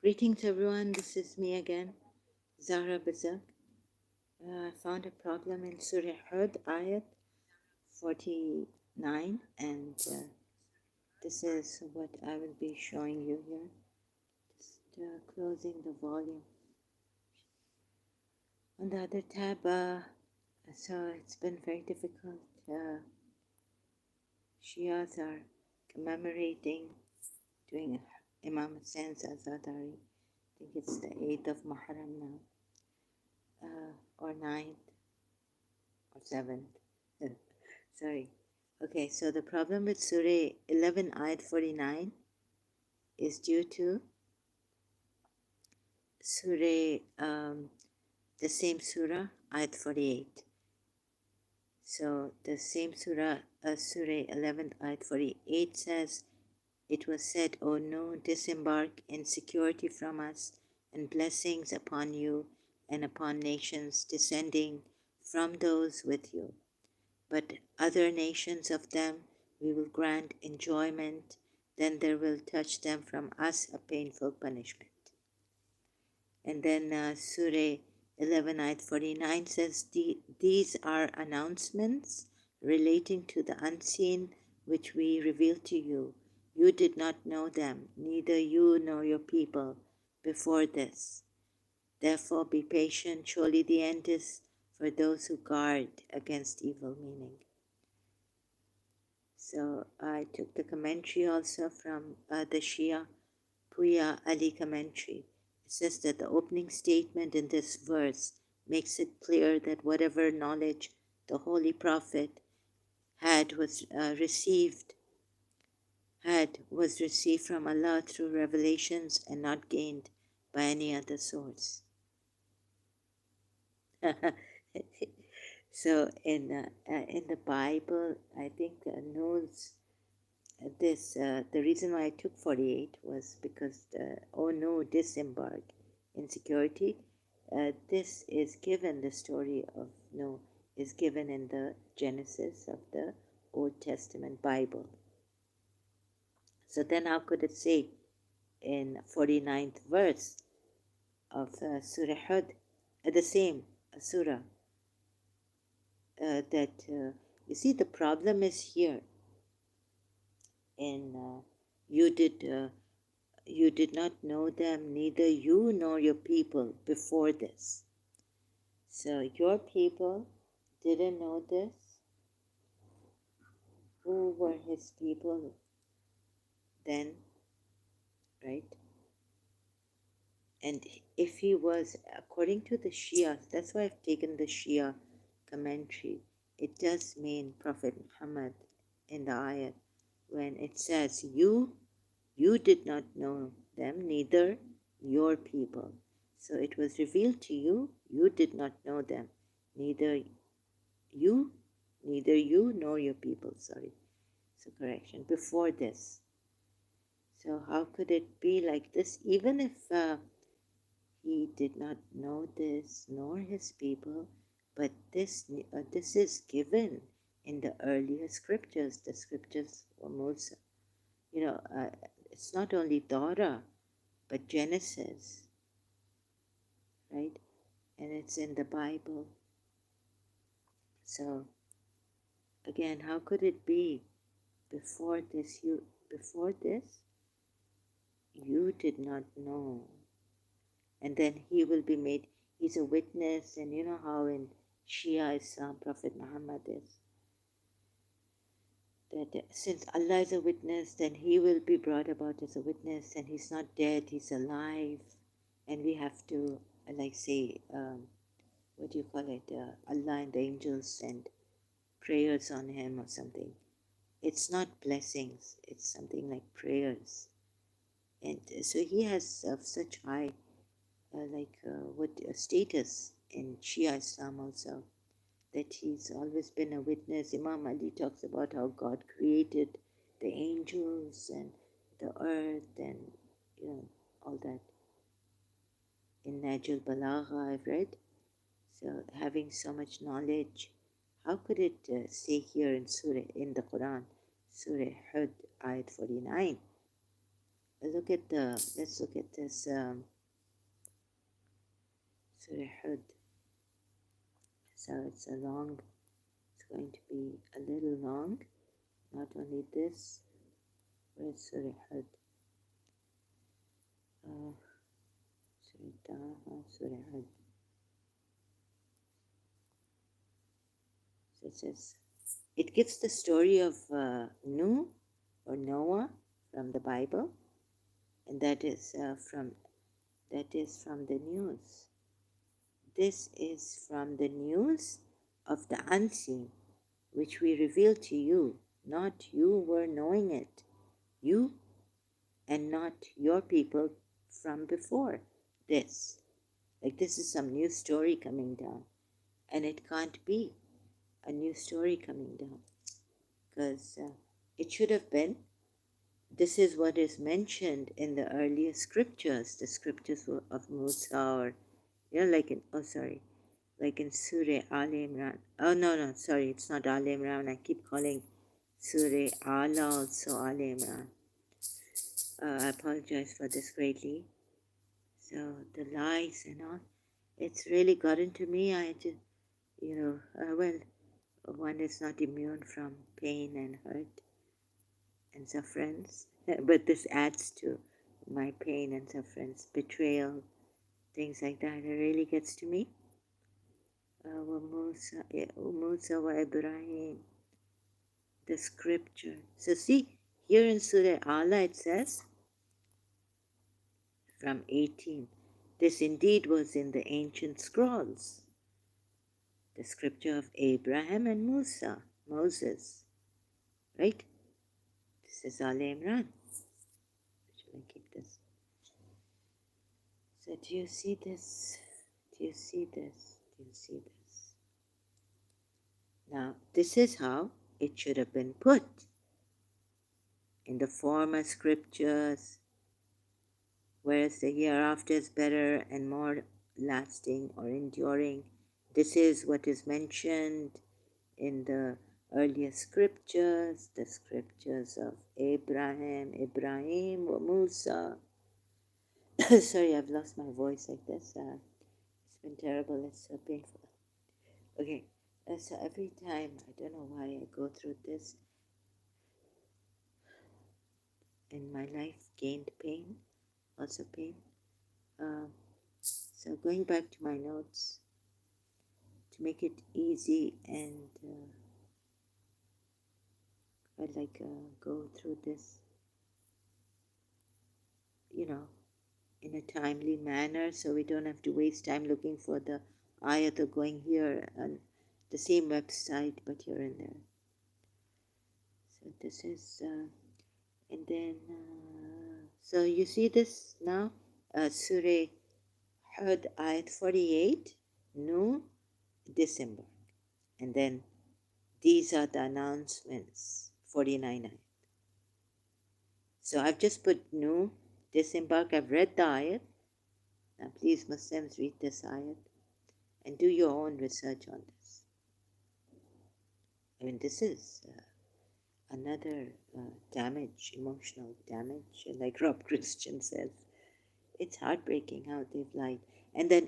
Greetings everyone, this is me again, Zahra Bazak. I found a problem in Surah Hud, Ayat 49, and this is what I will be showing you here. Just closing the volume. On the other tab, so it's been very difficult. Shias are commemorating, doing Imam Hussein's Azadari. I think it's the 8th of Muharram now, or 9th or 7th. Sorry. Okay, so the problem with Surah 11 ayat 49 is due to Surah, the same Surah, ayat 48. So the same Surah, Surah 11 ayat 48 says, "It was said, O no, disembark in security from us and blessings upon you and upon nations descending from those with you. But other nations of them we will grant enjoyment, then there will touch them from us a painful punishment." And then Surah 11 ayat 49 says, "These are announcements relating to the unseen which we reveal to you. You did not know them, neither you nor your people before this. Therefore be patient, surely the end is for those who guard against evil," meaning. So I took the commentary also from the Shia Puya Ali commentary. It says that the opening statement in this verse makes it clear that whatever knowledge the Holy Prophet had was received from Allah through revelations and not gained by any other source. So in the Bible, I think knows this. The reason why I took 48 was because oh no, disembark in security. This is given, the story of Noah is given in the Genesis of the Old Testament Bible. So then how could it say in 49th verse of Surah Hud, the same surah, that you see the problem is here in you did not know them, neither you nor your people before this. So your people didn't know this. Who were his people then, right? And if he was, according to the Shia, that's why I've taken the Shia commentary, it does mean Prophet Muhammad in the ayat when it says, you did not know them, neither your people. So it was revealed to you, you did not know them, neither you nor your people, sorry. So correction, before this. So how could it be like this? Even if he did not know this, nor his people, but this is given in the earlier scriptures, the scriptures for Musa. It's not only Torah, but Genesis, right? And it's in the Bible. So again, how could it be before this you did not know? And then he will be made, he's a witness, and you know how in Shia Islam Prophet Muhammad is, that since Allah is a witness, then he will be brought about as a witness, and he's not dead, he's alive, and we have to say what do you call it, Allah and the angels send prayers on him or something. It's not blessings, it's something like prayers. And so he has such high status in Shia Islam also, that he's always been a witness. Imam Ali talks about how God created the angels and the earth and all that in Najul Balagha I've read. So having so much knowledge, how could it say here in the Quran, Surah Hud, ayat 49, let's look at this Surah Hud. So it's going to be a little long. Not only this, where's Surah Hud? Surah Taha, Surah Hud. So it says, it gives the story of Nuh or Noah from the Bible, and that is from the news. This is from the news of the unseen, which we reveal to you, not you were knowing it, you and not your people from before this. Like this is some new story coming down, and it can't be a new story coming down because it should have been. This is what is mentioned in the earlier scriptures, the scriptures of Musa, or like in Surah Al Imran. Oh no, sorry, it's not Al Imran. I keep calling Surah Ala also Al Imran. I apologize for this greatly. So the lies and all, it's really gotten to me. I just, well, one is not immune from pain and hurt and sufferance, but this adds to my pain and sufferance, betrayal, things like that. It really gets to me. Musa wa Ibrahim, the scripture. So see, here in Surah Allah it says, from 18, this indeed was in the ancient scrolls, the scripture of Abraham and Moses, right? This is Al Imran. Should I keep this? So do you see this? Do you see this? Do you see this? Now, this is how it should have been put in the former scriptures, whereas the hereafter is better and more lasting or enduring. This is what is mentioned in the earlier scriptures, the scriptures of Ibrahim, or Musa. Sorry, I've lost my voice like this. It's been terrible. It's so painful. Okay, so every time, I don't know why I go through this, in my life gained pain, lots of pain. So going back to my notes, to make it easy and I'd like go through this, in a timely manner, so we don't have to waste time looking for the ayat or going here on the same website, but here and there. So this is, and then, so you see this now, Surah Hud, ayat 48, Nuh, December. And then these are the announcements, 49 ayat. So I've just put Nuh, disembark. I've read the ayat. Now please Muslims read this ayat and do your own research on this. I mean, this is another damage, emotional damage, like Rob Christian says. It's heartbreaking how they've lied. And then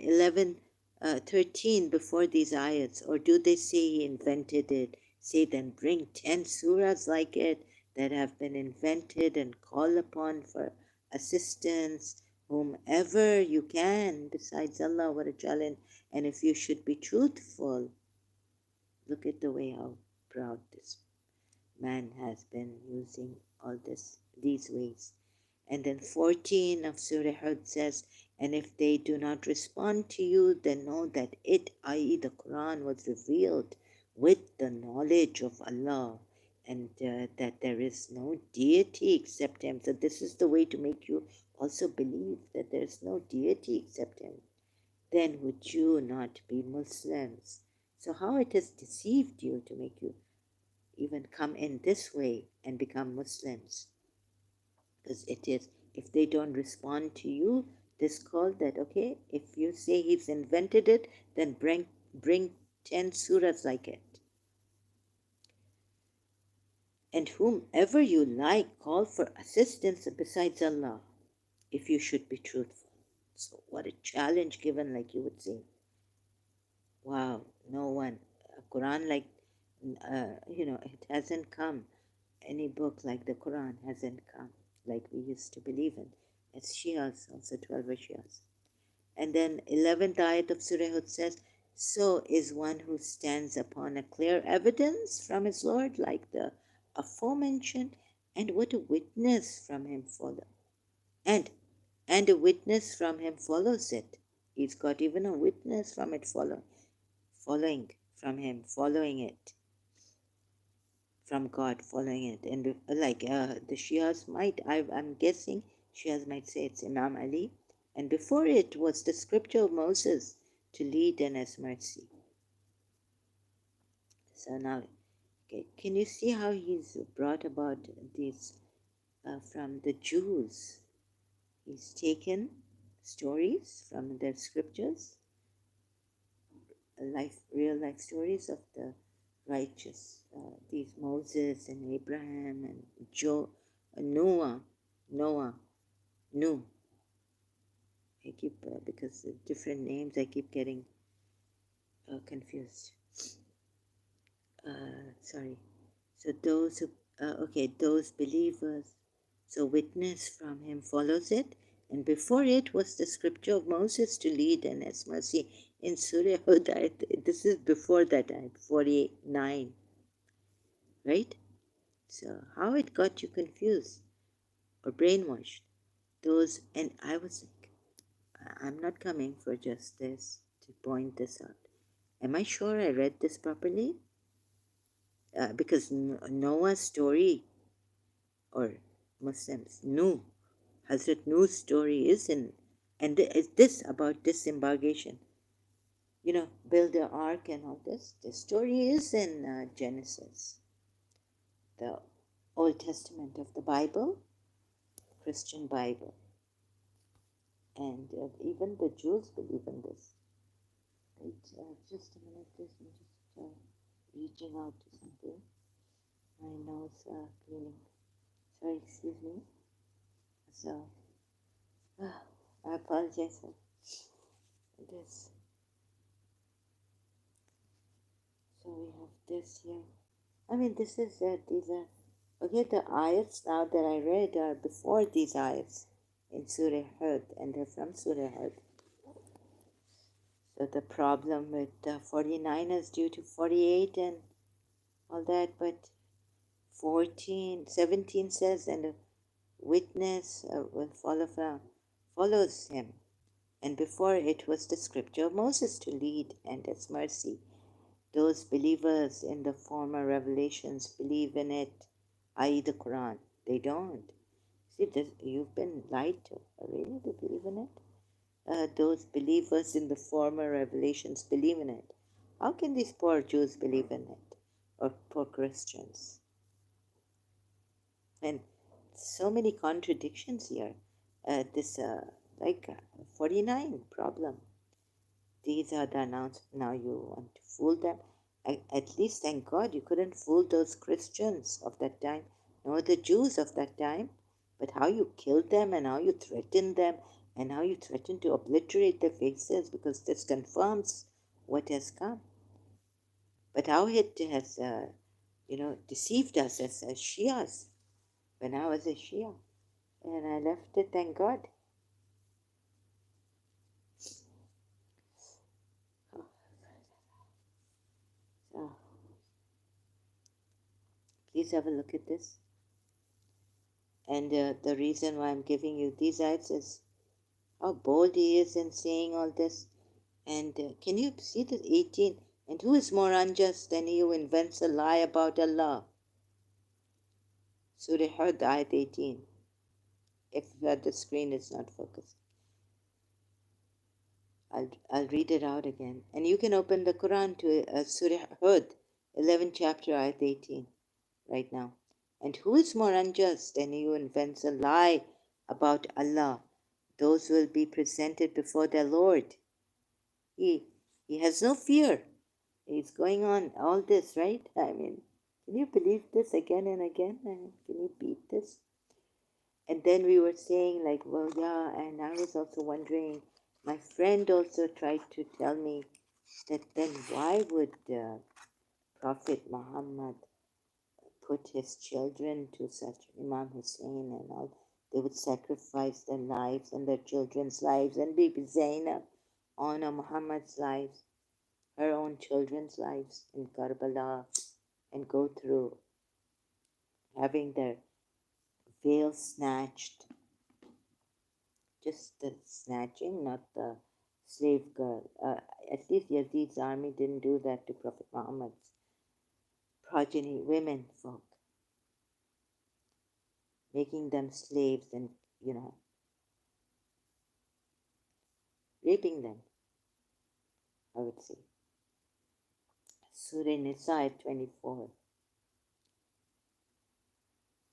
13 before these ayats, or do they say he invented it? Say then bring 10 surahs like it that have been invented and call upon for assistance, whomever you can besides Allah. What a challenge. And if you should be truthful, look at the way how proud this man has been using all these ways. And then 14 of Surah Hud says, and if they do not respond to you, then know that it, i.e. the Quran, was revealed with the knowledge of Allah, and that there is no deity except Him. So this is the way to make you also believe that there is no deity except Him. Then would you not be Muslims? So how it has deceived you to make you even come in this way and become Muslims? Because it is, if they don't respond to you, this call that, okay, if you say he's invented it, then bring 10 surahs like it. and whomever you like call for assistance besides Allah, if you should be truthful. So what a challenge given, like you would say. Wow, no one. A Quran like, it hasn't come. Any book like the Quran hasn't come, like we used to believe in. As Shias, also 12 Shias. And then 11th ayat of Surah Hud says, so is one who stands upon a clear evidence from his Lord, like the aforementioned, and what a witness from him follow. And a witness from him follows it. He's got even a witness from it following from him, following it, from God, following it. And the Shias might, I'm guessing, Shias might say it's Imam Ali. And before it was the scripture of Moses to lead and as mercy. So now, okay, can you see how he's brought about these from the Jews? He's taken stories from their scriptures, real life stories of the righteous. These Moses and Abraham and Noah. I keep, because of different names, I keep getting confused. Sorry. So those who, those believers. So witness from him follows it. And before it was the scripture of Moses to lead and as mercy in Surah Hud. This is before that ayat, 49. Right? So how it got you confused or brainwashed? Those, and I was like, I'm not coming for just this, to point this out. Am I sure I read this properly? Because Noah's story, or Muslims, Hazrat Nuh's story is in, and is this about disembarkation, build the ark and all this. The story is in Genesis, the Old Testament of the Bible, Christian Bible. And even the Jews believe in this. Right? Just a minute, I'm just reaching out to something. My nose cleaning. Sorry, excuse me. So, I apologize for this. So we have this here. I mean, these are, okay, the ayats now that I read are before these ayats in Surah Hud, and they're from Surah Hud. So the problem with 49 is due to 48 and all that, but 17 says, and a witness will follows him. And before it was the scripture of Moses to lead and as mercy. Those believers in the former revelations believe in it, i.e. the Quran. They don't. See, you've been lied to. Really? They believe in it? Those believers in the former revelations believe in it. How can these poor Jews believe in it? Or poor Christians? And so many contradictions here. This 49 problem. These are the announcements. Now you want to fool them. At least, thank God, you couldn't fool those Christians of that time, nor the Jews of that time. But how you killed them, and how you threatened them, and how you threatened to obliterate their faces, because this confirms what has come. But how it has, deceived us as Shias, when I was a Shia. And I left it, thank God. So, please have a look at this. And the reason why I'm giving you these ayats is how bold he is in saying all this. And can you see the 18? And who is more unjust than he who invents a lie about Allah? Surah Hud, ayat 18. If the screen is not focused. I'll read it out again. And you can open the Quran to Surah Hud, 11th chapter, ayat 18, right now. And who is more unjust than he who invents a lie about Allah? Those will be presented before their Lord. He has no fear. He's going on all this, right? I mean, Can you believe this again and again? And can you beat this? And then we were saying, like, well, yeah, and I was also wondering, my friend also tried to tell me that then why would Prophet Muhammad put his children to such Imam Hussein and all? They would sacrifice their lives and their children's lives, and Bibi Zainab honor Muhammad's lives, her own children's lives in Karbala, and go through having their veil snatched. Just the snatching, not the slave girl. At least Yazid's army didn't do that to Prophet Muhammad's progeny, women folk, making them slaves and, raping them, I would say. Surah Nisa 24.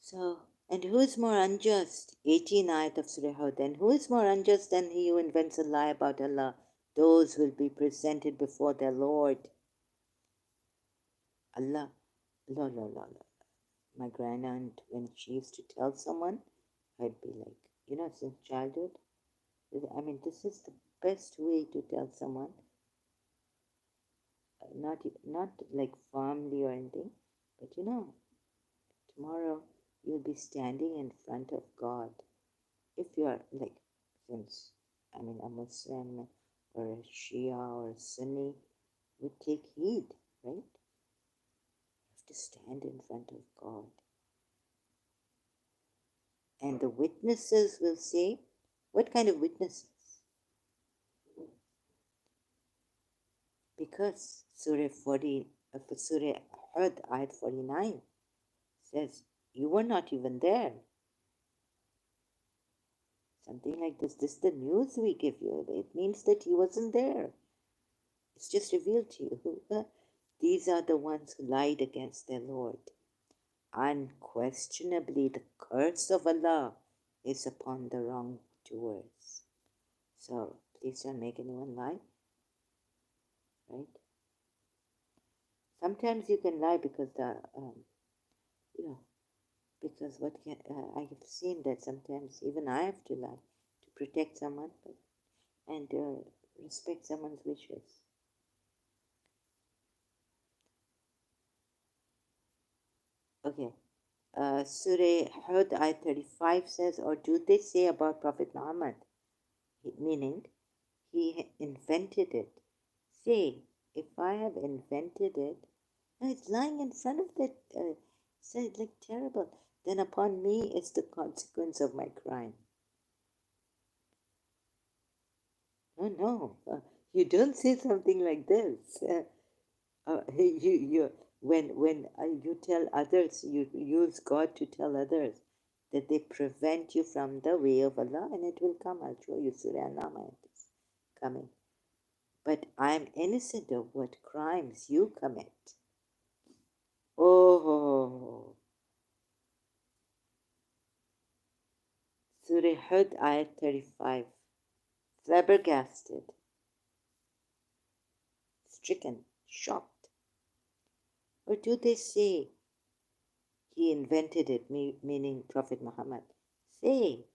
So, and who is more unjust? 18 ayat of Surah Hud. And who is more unjust than he who invents a lie about Allah? Those will be presented before their Lord. Allah, la, la, la, la. My grandaunt, when she used to tell someone, I'd be like, since childhood, I mean, this is the best way to tell someone, not like firmly or anything, but tomorrow you'll be standing in front of God. If you are like, since a Muslim or a Shia or a Sunni, would take heed, right? You have to stand in front of God. And the witnesses will say, what kind of witnesses? Because Surah Hud, ayat 49 says, you were not even there. Something like this. This is the news we give you. It means that he wasn't there. It's just revealed to you. These are the ones who lied against their Lord. Unquestionably, the curse of Allah is upon the wrongdoers. So please don't make anyone lie, right? Sometimes you can lie because because I have seen that sometimes even I have to lie to protect someone and respect someone's wishes. Okay. Surah Hud ayat 35 says, or do they say about Prophet Muhammad, meaning he invented it? Say, if I have invented it, no, it's lying in front of that, it's like terrible. Then upon me is the consequence of my crime. No, you don't say something like this. When you tell others, you use God to tell others that they prevent you from the way of Allah, and it will come. I'll show you Surah An-Naml, it is coming. But I am innocent of what crimes you commit. Oh, Surah Hud, ayat 35. Flabbergasted, stricken, shocked. Or do they say he invented it, meaning Prophet Muhammad? Say,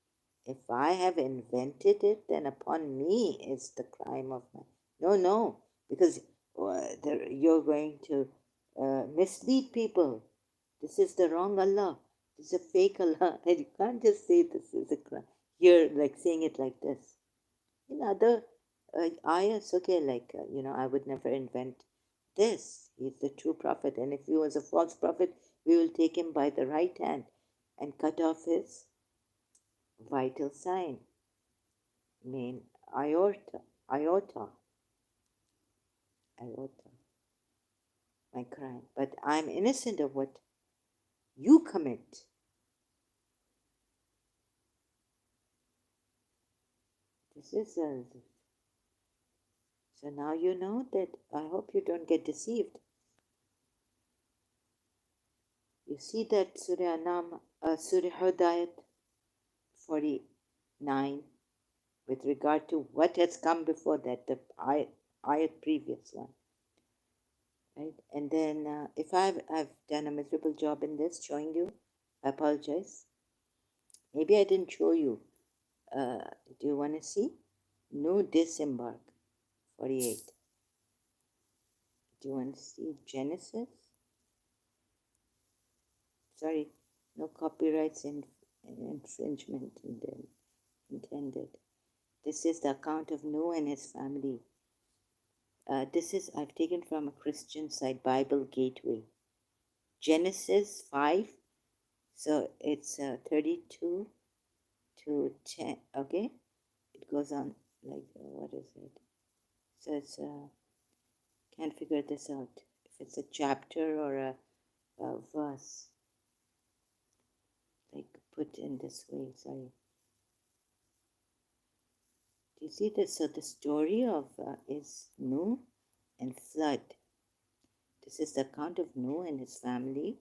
if I have invented it, then upon me is the crime of my. No, because you're going to mislead people. This is the wrong Allah. This is a fake Allah. And you can't just say this is a crime. You're like saying it like this. In other ayahs, okay, like, I would never invent this. He's the true prophet. And if he was a false prophet, we will take him by the right hand and cut off his vital sign, main iota, my crime. But I'm innocent of what you commit. This is so now you know that. I hope you don't get deceived. You see that Surah Hud ayat 49 with regard to what has come before that, the ayat previous one. right? And then if I've done a miserable job in this showing you, I apologize. Maybe I didn't show you. Do you want to see? No disembark, 48. Do you want to see Genesis? Sorry, no copyrights and infringement intended. This is the account of Noah and his family. This is I've taken from a Christian site, Bible Gateway. Genesis 5, so it's 32 to 10. Okay, it goes on like what is it? So it's can't figure this out if it's a chapter or a verse. Like put in this way. Sorry. Do you see this? So the story of is Noah and flood. This is the account of Noah and his family.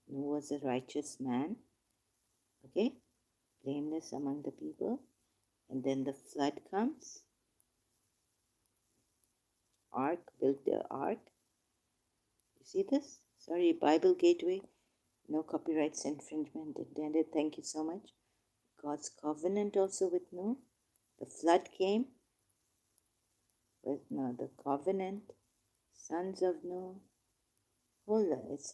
Noah was a righteous man. Okay, blameless among the people. And then the flood comes. Ark, built the ark. You see this? Sorry, Bible Gateway. No copyrights infringement intended. Thank you so much. God's covenant also with Noah. The flood came with no, the covenant. Sons of Noah. Hold on, it's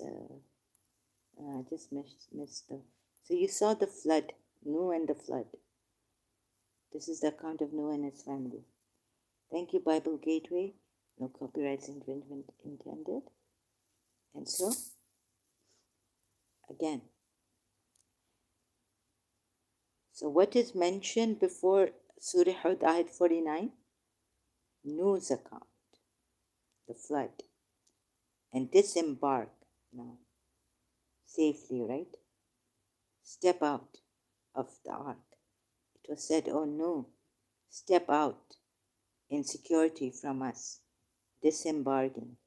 I just missed the. So you saw the flood, Noah and the flood. This is the account of Noah and his family. Thank you, Bible Gateway. No copyrights infringement intended. And so, again, so what is mentioned before Surah Hud, Ayat 49? Noah's account, the flood, and disembark now safely, right? Step out of the ark. It was said, oh no, step out in security from us, disembarking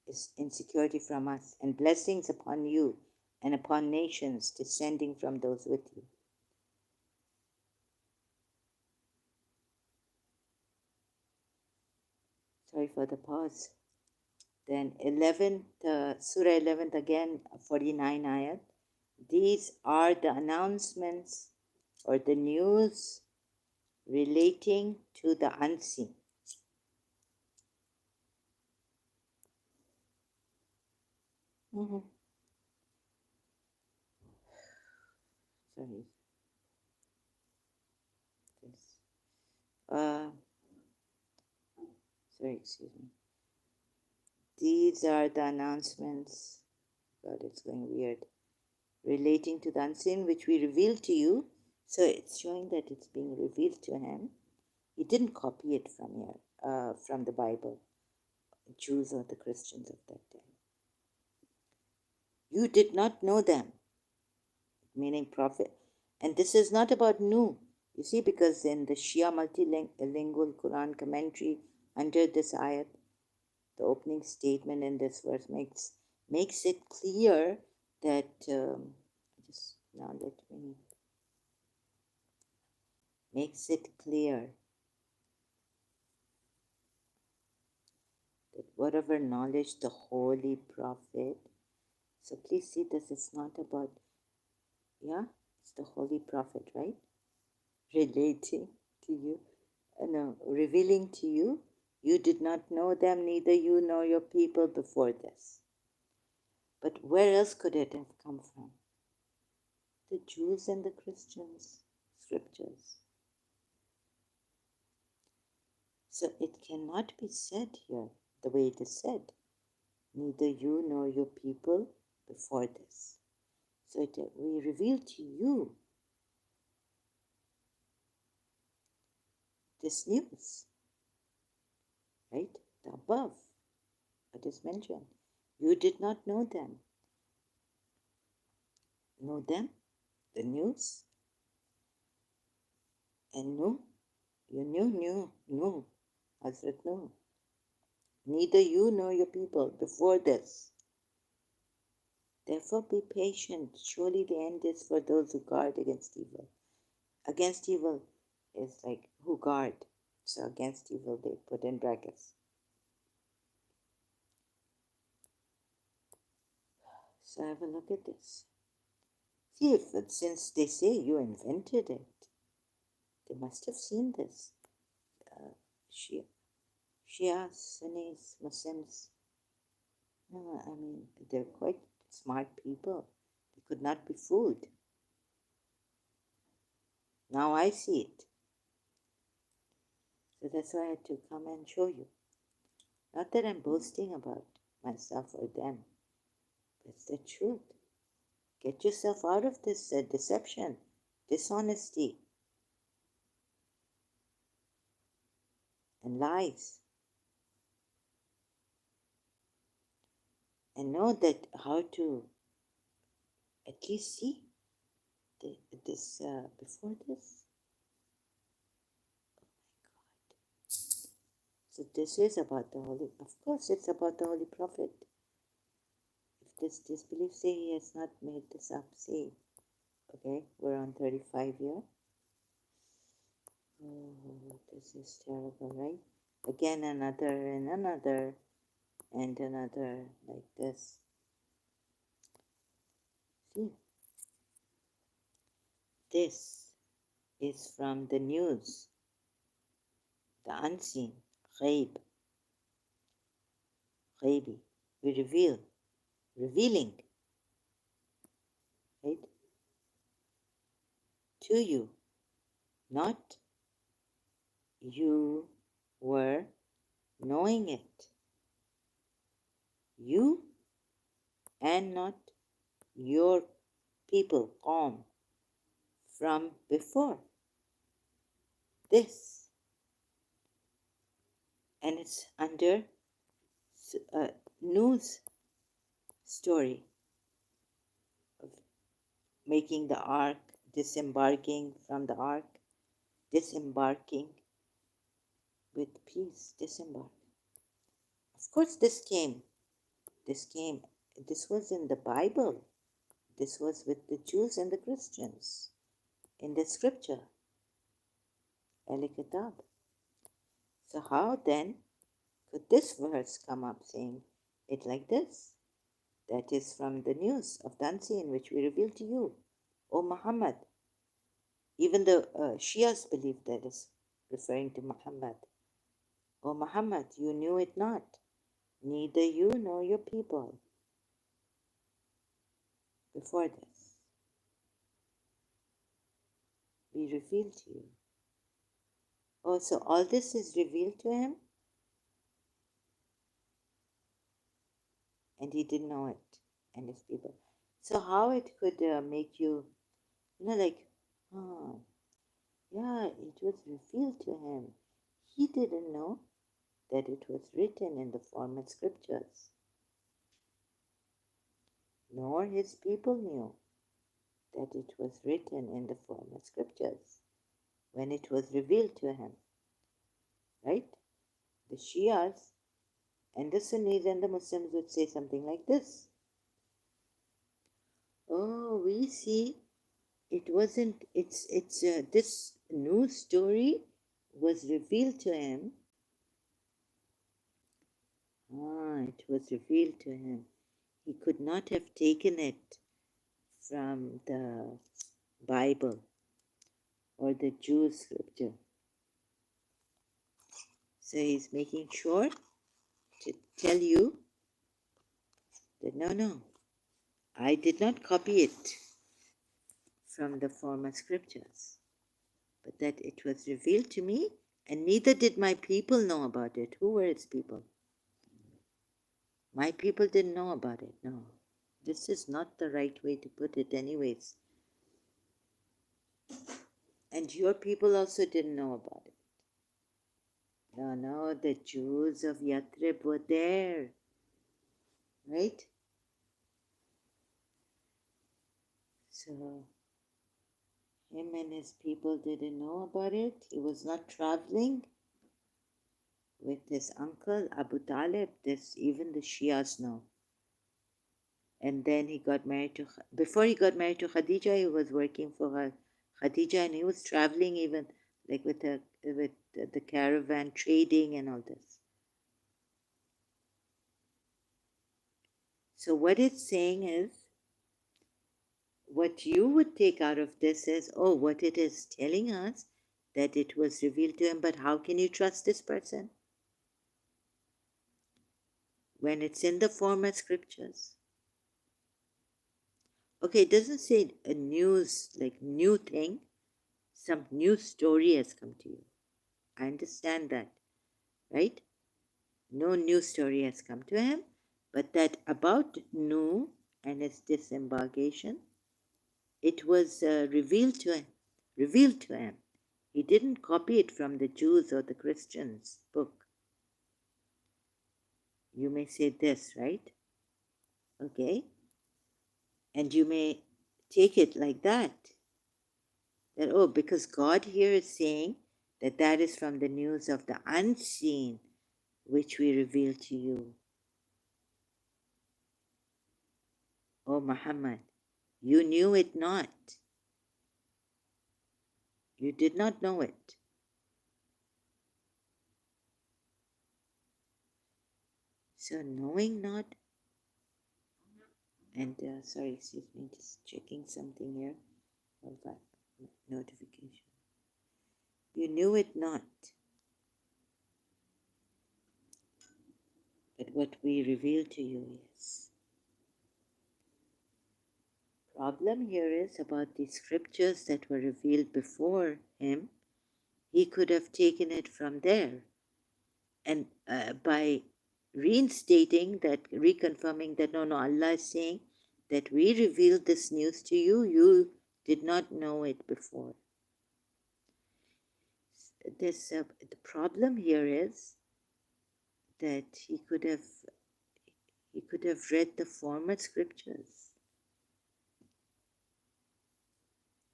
is insecurity from us, and blessings upon you and upon nations descending from those with you. Sorry for the pause. Then 11th, Surah 11th again, 49 ayat. These are the announcements or the news relating to the unseen. Mm-hmm. Sorry. This. Sorry, excuse me. These are the announcements. God, it's going weird. Relating to the unseen, which we revealed to you. So it's showing that it's being revealed to him. He didn't copy it from here, from the Bible, Jews or the Christians of that time. You did not know them, meaning prophet. And this is not about Nuh. You see, because in the Shia multilingual Quran commentary under this ayat, the opening statement in this verse makes it clear that just now let me makes it clear that whatever knowledge the holy prophet. So please see this. It's not about it's the holy prophet, right? Relating to you, no, revealing to you. You did not know them, neither you nor your people before this. But where else could it have come from? The Jews and the Christians' scriptures. So it cannot be said here the way it is said, neither you nor your people before this. So we reveal to you this news, right? The above, what is mentioned. You did not know them. Know them, the news, and no, you knew, Hazrat no. Neither you nor your people before this. Therefore be patient. Surely the end is for those who guard against evil. Against evil is like who guard. So against evil they put in brackets. So have a look at this. See, since they say you invented it, they must have seen this. Shia, Sunnis, Muslims. No, I mean, they're quite smart people. They could not be fooled. Now I see it. So that's why I had to come and show you. Not that I'm boasting about myself or them, but it's the truth. Get yourself out of this deception, dishonesty, and lies. And know that how to at least see this before this. So this is about the Holy, of course it's about the Holy Prophet. If this disbelief, say he has not made this up, say, okay, we're on 35 here. Oh, this is terrible, right? Again, another and another and another like this. See, this is from the news, the unseen, ghaib, ghaibi. We revealing, right? To you, not you were knowing it. You and not your people, Qawm, from before this. And it's under a news story of making the ark, disembarking from the ark, disembarking with peace, disembark. Of course, this was in the Bible. This was with the Jews and the Christians in the scripture, Al-Kitab. So how then could this verse come up saying it like this? That is from the news of the unseen which we reveal to you, O Muhammad. Even the Shias believe that is referring to Muhammad. O Muhammad, you knew it not, neither you nor your people before this. We revealed to you. Oh, so all this is revealed to him? And he didn't know it, and his people. So how it could make you, like, oh, yeah, it was revealed to him. He didn't know that it was written in the former scriptures, nor his people knew that it was written in the former scriptures when it was revealed to him. Right? The Shias and the Sunnis and the Muslims would say something like this. Oh, we see it wasn't, it's this news story was revealed to him. It was revealed to him. He could not have taken it from the Bible or the Jews' scripture. So he's making sure to tell you that no, I did not copy it from the former scriptures, but that it was revealed to me, and neither did my people know about it. Who were its people? My people didn't know about it. No, this is not the right way to put it anyways. And your people also didn't know about it. No, the Jews of Yathrib were there, right? So him and his people didn't know about it. He was not traveling with his uncle Abu Talib. This even the Shias know. And then he got married to, before he got married to Khadija, he was working for her, Khadija, and he was traveling even like with the caravan, trading and all this. So what it's saying is what you would take out of this is, oh, what it is telling us, that it was revealed to him, but how can you trust this person when it's in the former scriptures? Okay, it doesn't say a news, like new thing, some new story has come to you. I understand that, right? No new story has come to him, but that about Nuh and his disembarkation, it was revealed to him. Revealed to him. He didn't copy it from the Jews or the Christians' book. You may say this, right? Okay. And you may take it like that. That, oh, because God here is saying that that is from the news of the unseen, which we reveal to you. O Muhammad, you knew it not. You did not know it. So knowing not, and sorry, excuse me, just checking something here. Hold on. Notification. You knew it not, but what we reveal to you is. Problem here is about the scriptures that were revealed before him. He could have taken it from there, and by reinstating that, reconfirming that no, Allah is saying that we revealed this news to you, you did not know it before. The problem here is that he could have read the former scriptures.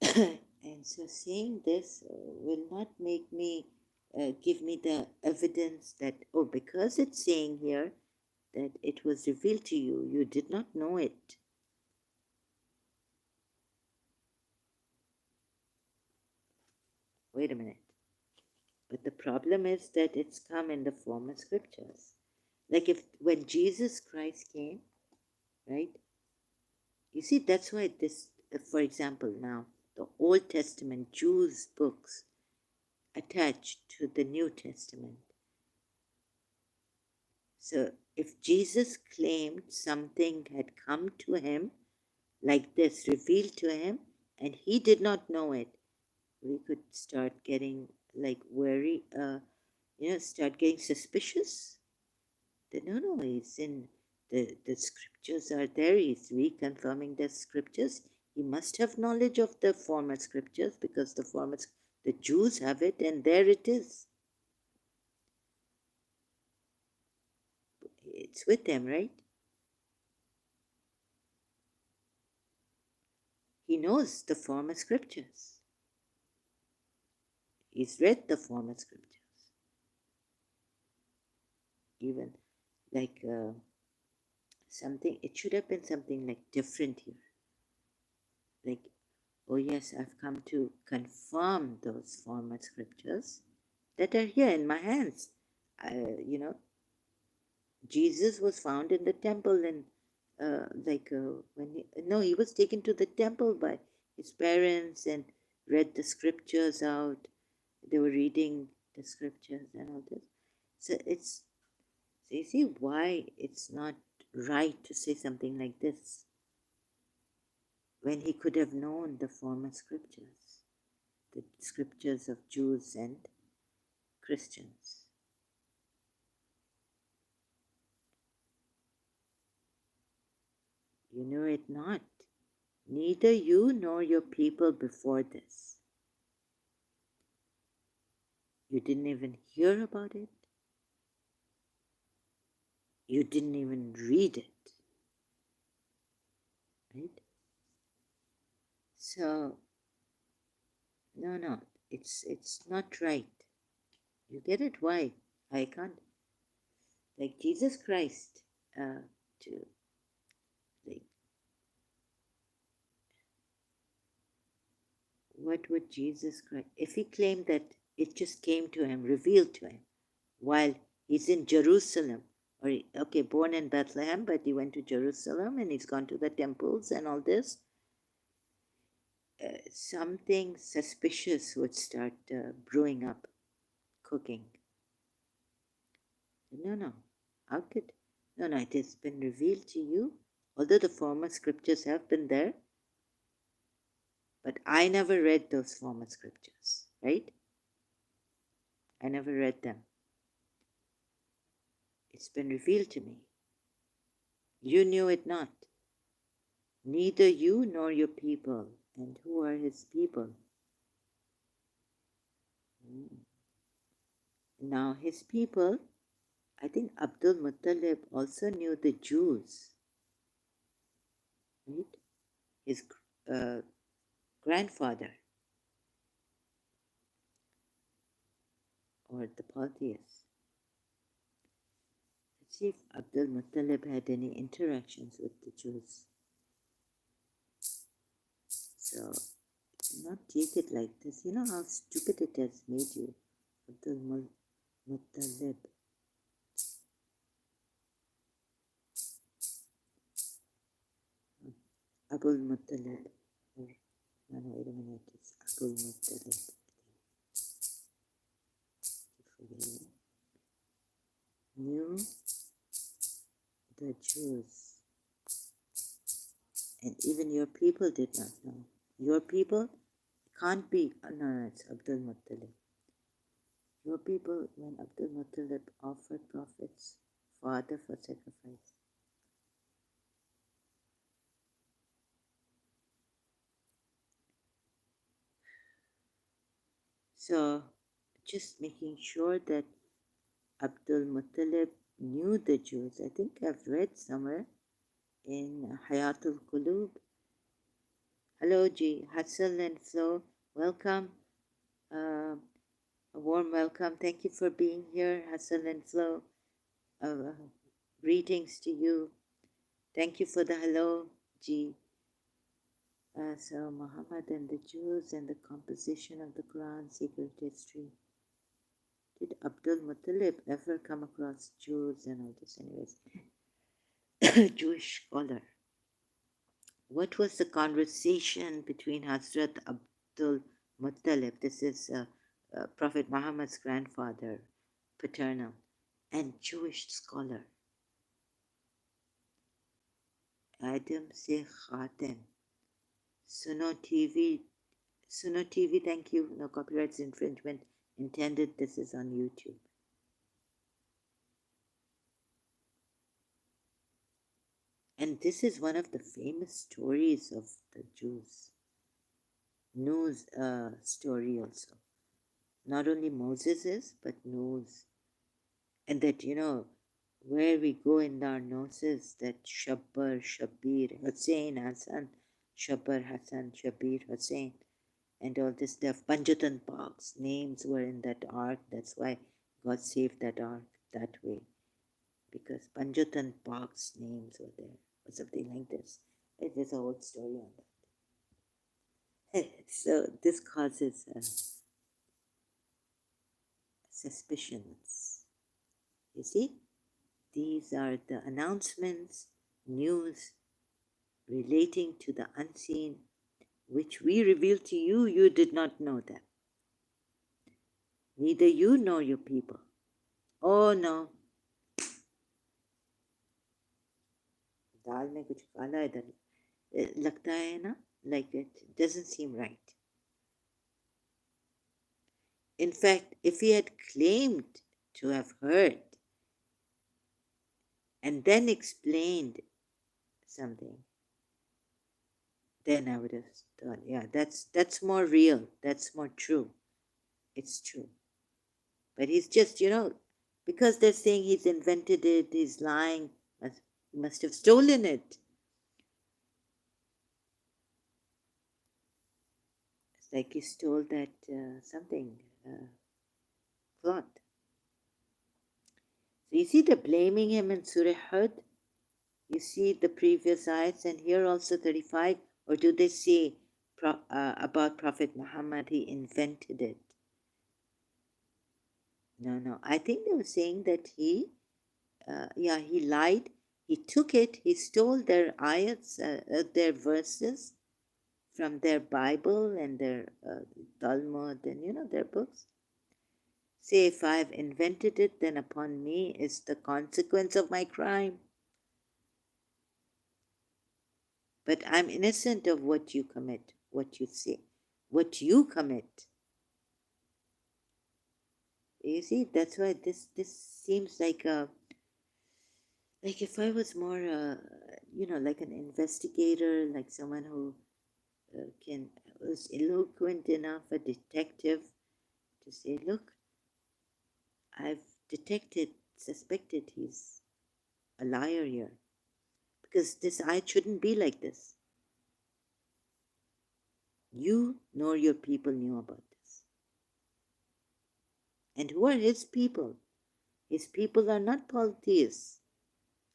And so saying this will not make me give me the evidence that, oh, because it's saying here that it was revealed to you, you did not know it. Wait a minute. But the problem is that it's come in the former scriptures. Like when Jesus Christ came, right? You see, that's why this, for example, now the Old Testament Jews' books attached to the New Testament. So if Jesus claimed something had come to him like this, revealed to him, and he did not know it, we could start getting like worry, start getting suspicious. That no, he's in the scriptures are there. He's reconfirming the scriptures. He must have knowledge of the former scriptures because the Jews have it, and there it is. It's with them, right? He knows the former scriptures. He's read the former scriptures. Even like something, it should have been something like different here. Like, oh yes, I've come to confirm those former scriptures that are here in my hands. Jesus was found in the temple, and he was taken to the temple by his parents and read the scriptures out. They were reading the scriptures and all this. So you see why it's not right to say something like this when he could have known the former scriptures, the scriptures of Jews and Christians. You knew it not, neither you nor your people before this. You didn't even hear about it. You didn't even read it. Right? So, no, it's not right. You get it? Why? I can't. Like Jesus Christ, to like, what would Jesus Christ, if he claimed that it just came to him, revealed to him, while he's in Jerusalem, or okay, born in Bethlehem, but he went to Jerusalem and he's gone to the temples and all this. something suspicious would start brewing up, cooking. No, no. How could? No, no, it has been revealed to you. Although the former scriptures have been there, but I never read those former scriptures, right? I never read them. It's been revealed to me. You knew it not. Neither you nor your people. And who are his people? Now, his people, I think Abdul Muttalib also knew the Jews, right? His uh, grandfather, or the polytheists. Let's see if Abdul Muttalib had any interactions with the Jews. So, not take it like this. You know how stupid it has made you, Abdul Muttalib. Abul Muttalib. No, wait a minute. It's Abul Muttalib. Knew the Jews. And even your people did not know. Your people can't be. No, it's Abdul Muttalib. Your people, when Abdul Muttalib offered Prophet's father for sacrifice, so just making sure that Abdul Muttalib knew the Jews. I think I've read somewhere in Hayatul Qulub. Hello, G. Hassan and Flo. Welcome. A warm welcome. Thank you for being here, Hassan and Flo. Greetings to you. Thank you for the hello, G. So Muhammad and the Jews and the composition of the Quran, secret history. Did Abdul Muttalib ever come across Jews and all this? Anyways, Jewish scholar. What was the conversation between Hazrat Abdul Muttalib, this is Prophet Muhammad's grandfather, paternal, and Jewish scholar Adam Se Khatem? Suno TV, thank you. No copyrights infringement intended. This is on YouTube. And this is one of the famous stories of the Jews. Noah's story also. Not only Moses's, but Noah's. And that, where we go in our noses, that Shabbar, Shabir, Hussein, Hassan, Shabbar, Hassan, Shabir, Hussein, and all this stuff. Panjatan Park's names were in that ark. That's why God saved that ark that way. Because Panjatan Park's names were there, or something like this. There's a whole story on that. So this causes suspicions. You see, these are the announcements, news relating to the unseen, which we reveal to you. You did not know them. Neither you nor your people. Oh no. दाल में कुछ काला इधर लगता है ना, like it doesn't seem right. In fact, if he had claimed to have heard and then explained something, then I would have thought, yeah, that's more real, that's more true. It's true. But he's just, because they're saying he's invented it, he's lying, must have stolen it. It's like he stole that cloth. So you see the blaming him in Surah Hud? You see the previous ayats, and here also 35, or do they say about Prophet Muhammad, he invented it? No. I think they were saying that he lied. He took it, he stole their ayats, their verses from their Bible and their Talmud and their books. Say, if I've invented it, then upon me is the consequence of my crime. But I'm innocent of what you commit, what you say, what you commit. You see, that's why this seems like if I was more like an investigator, like someone who was eloquent enough, a detective, to say, look, I've suspected he's a liar here, because this ayat shouldn't be like this. You nor your people knew about this. And who are his people? His people are not polytheists.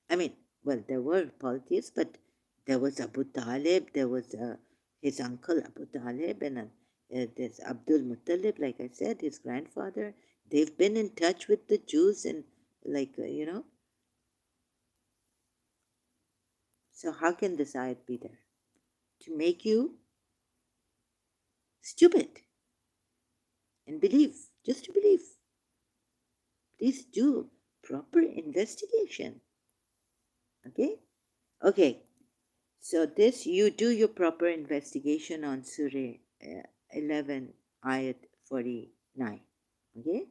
I mean, well, there were polytheists, but there was Abu Talib, there was his uncle Abu Talib, and there's Abdul Muttalib, like I said, his grandfather. They've been in touch with the Jews, and so how can this ayat be there? To make you stupid and believe, just to believe. Please do proper investigation. Okay, so this, you do your proper investigation on Surah 11 ayat 49. Okay,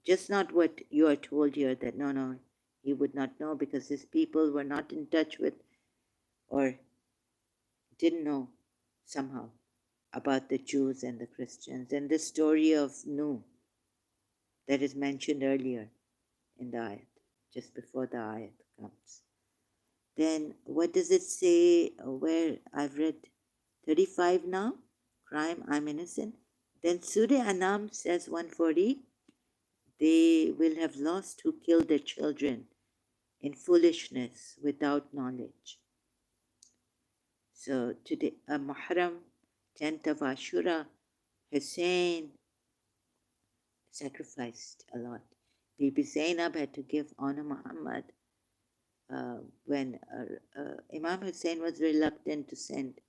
just not what you are told here, that no, he would not know because his people were not in touch with, or didn't know somehow about the Jews and the Christians, and the story of Nuh that is mentioned earlier in the ayat, just before the ayat comes. Then what does it say where I've read 35 now? Crime, I'm innocent. Then Surah Anam says 140, they will have lost who killed their children in foolishness without knowledge. So today, Muharram, 10th of Ashura, Hussein sacrificed a lot. Bibi Zainab had to give honor Muhammad when Imam Hussein was reluctant to send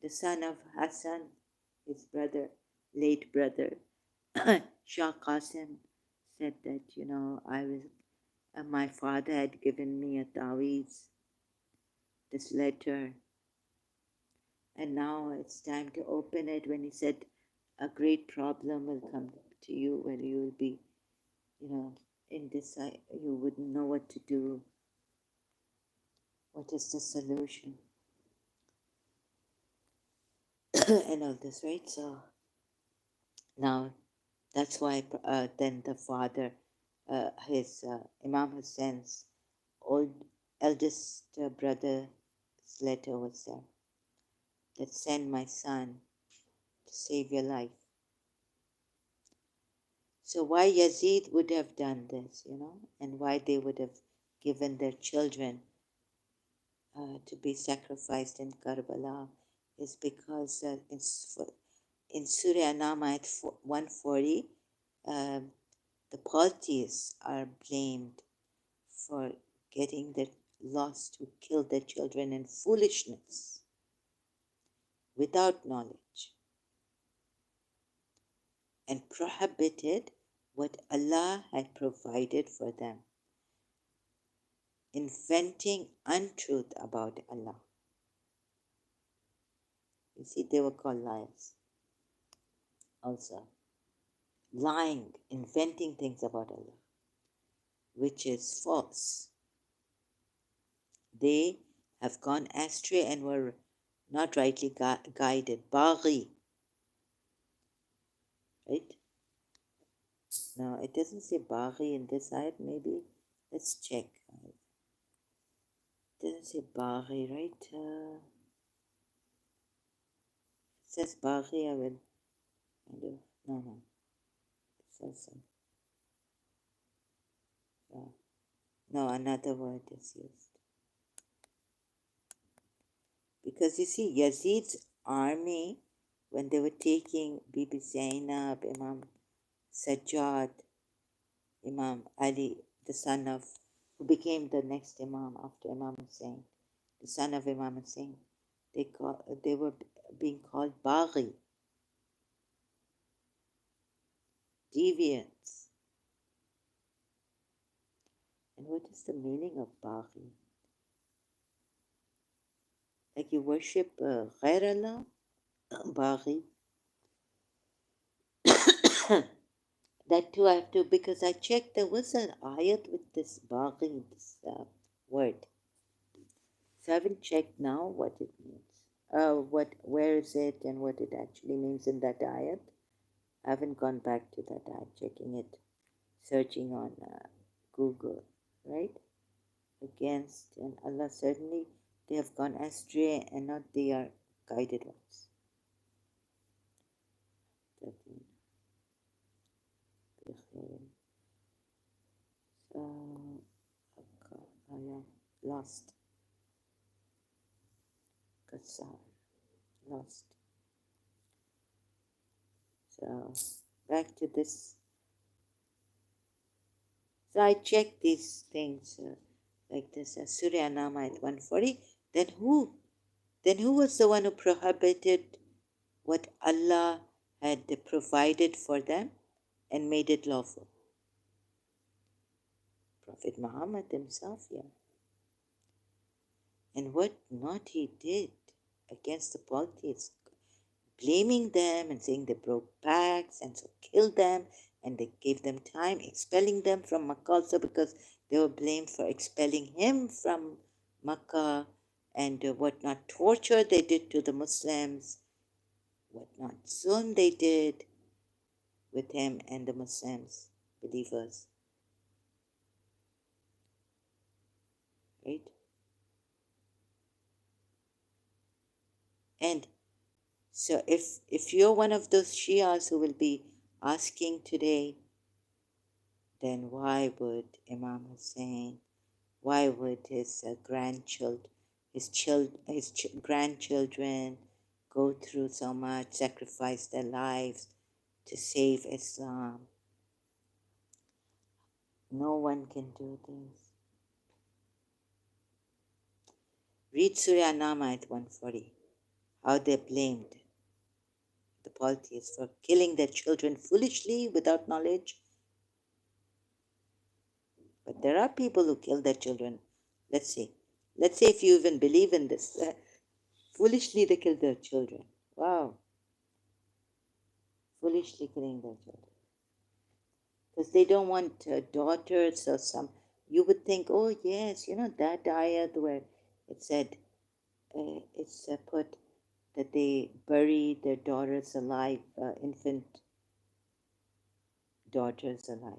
the son of Hassan, his brother, late brother, Shah Qasim, said that, my father had given me a taweez, this letter, and now it's time to open it, when he said, a great problem will come to you when you will be, in this, you wouldn't know what to do. What is the solution? And all this, right? So now that's why then the father, his Imam Hussein's eldest brother's letter was there, that send my son to save your life. So why Yazid would have done this, and why they would have given their children to be sacrificed in Karbala is because in Surah Anam ayat 140, the polytheists are blamed for getting their lost who killed their children in foolishness without knowledge, and prohibited what Allah had provided for them, inventing untruth about Allah. You see, they were called liars also. Lying, inventing things about Allah, which is false. They have gone astray and were not rightly guided. Baghi. Right? No, it doesn't say Baghi in this ayat, maybe. Let's check. It doesn't say Baghi, right? It says Baghi, I will. No. It says so. No, another word is used. Because you see, Yazid's army, when they were taking Bibi Zainab, Imam Sajjad, Imam Ali, the son of, who became the next Imam after Imam Hussein, the son of Imam Hussein, they were being called Baghi, deviants. And what is the meaning of Baghi? Like you worship Ghair Allah, Baghi. That too I have to, because I checked there was an ayat with this Baghi, this word. So I haven't checked now what it means. Where is it and what it actually means in that ayat. I haven't gone back to that ayat, checking it, searching on Google, right? Against, and Allah, certainly they have gone astray and not they are guided ones. 13. Lost. Kasar. Lost. So back to this. So I checked these things like this, Surah Anam ayat 140. Then who? Then who was the one who prohibited what Allah had provided for them and made it lawful? Prophet Muhammad himself, yeah. And what not he did against the polytheists, blaming them and saying they broke pacts and so killed them, and they gave them time, expelling them from Makkah also because they were blamed for expelling him from Makkah, and what not torture they did to the Muslims, what not zulm they did with him and the Muslims, believers. Right? And so if you're one of those Shias who will be asking today, then why would Imam Hussein, why would his grandchildren go through so much, sacrifice their lives to save Islam? No one can do this. Read Surah An-Nam ayat 140, how they blamed the polytheists for killing their children foolishly without knowledge. But there are people who kill their children. Let's say if you even believe in this, foolishly they kill their children. Wow. Foolishly killing their children. Because they don't want daughters or some. You would think, oh yes, that ayat where it said, it's put that they bury their daughters alive, infant daughters alive.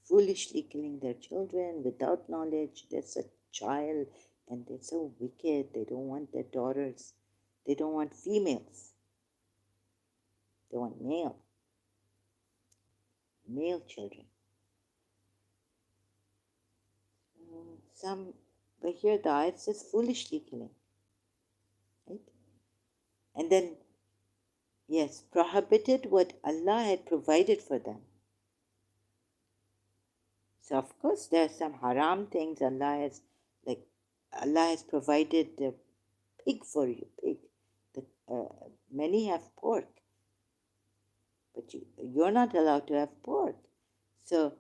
Foolishly killing their children without knowledge. There's a child and they're so wicked. They don't want their daughters. They don't want females. They want male children. But here the ayat says foolishly killing. Right? And then, yes, prohibited what Allah had provided for them. So of course there are some haram things Allah has provided the pig for you, pig. Many have pork, but you're not allowed to have pork. So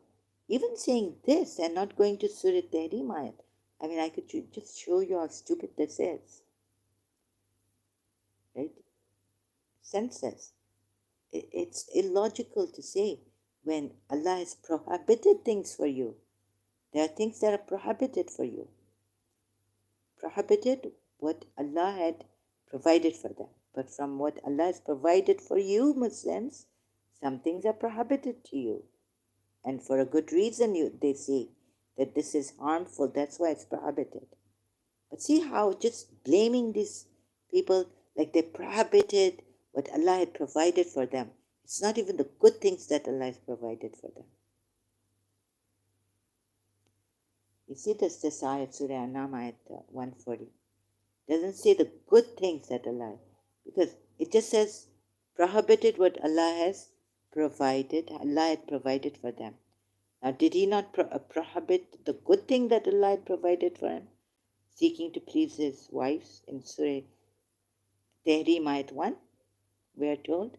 even saying this and not going to Surah Tahrim ayat, I mean, I could just show you how stupid this is. Right? Senseless. It's illogical to say when Allah has prohibited things for you. There are things that are prohibited for you. Prohibited what Allah had provided for them. But from what Allah has provided for you, Muslims, some things are prohibited to you. And for a good reason, they say that this is harmful. That's why it's prohibited. But see how just blaming these people like they prohibited what Allah had provided for them. It's not even the good things that Allah has provided for them. You see this ayat, Surah An-Nam ayat 140. Doesn't say the good things that Allah, because it just says prohibited what Allah has provided, Allah had provided for them. Now, did he not prohibit the good thing that Allah had provided for him? seeking to please his wives in Surah Tahrim Ayat 1, we are told,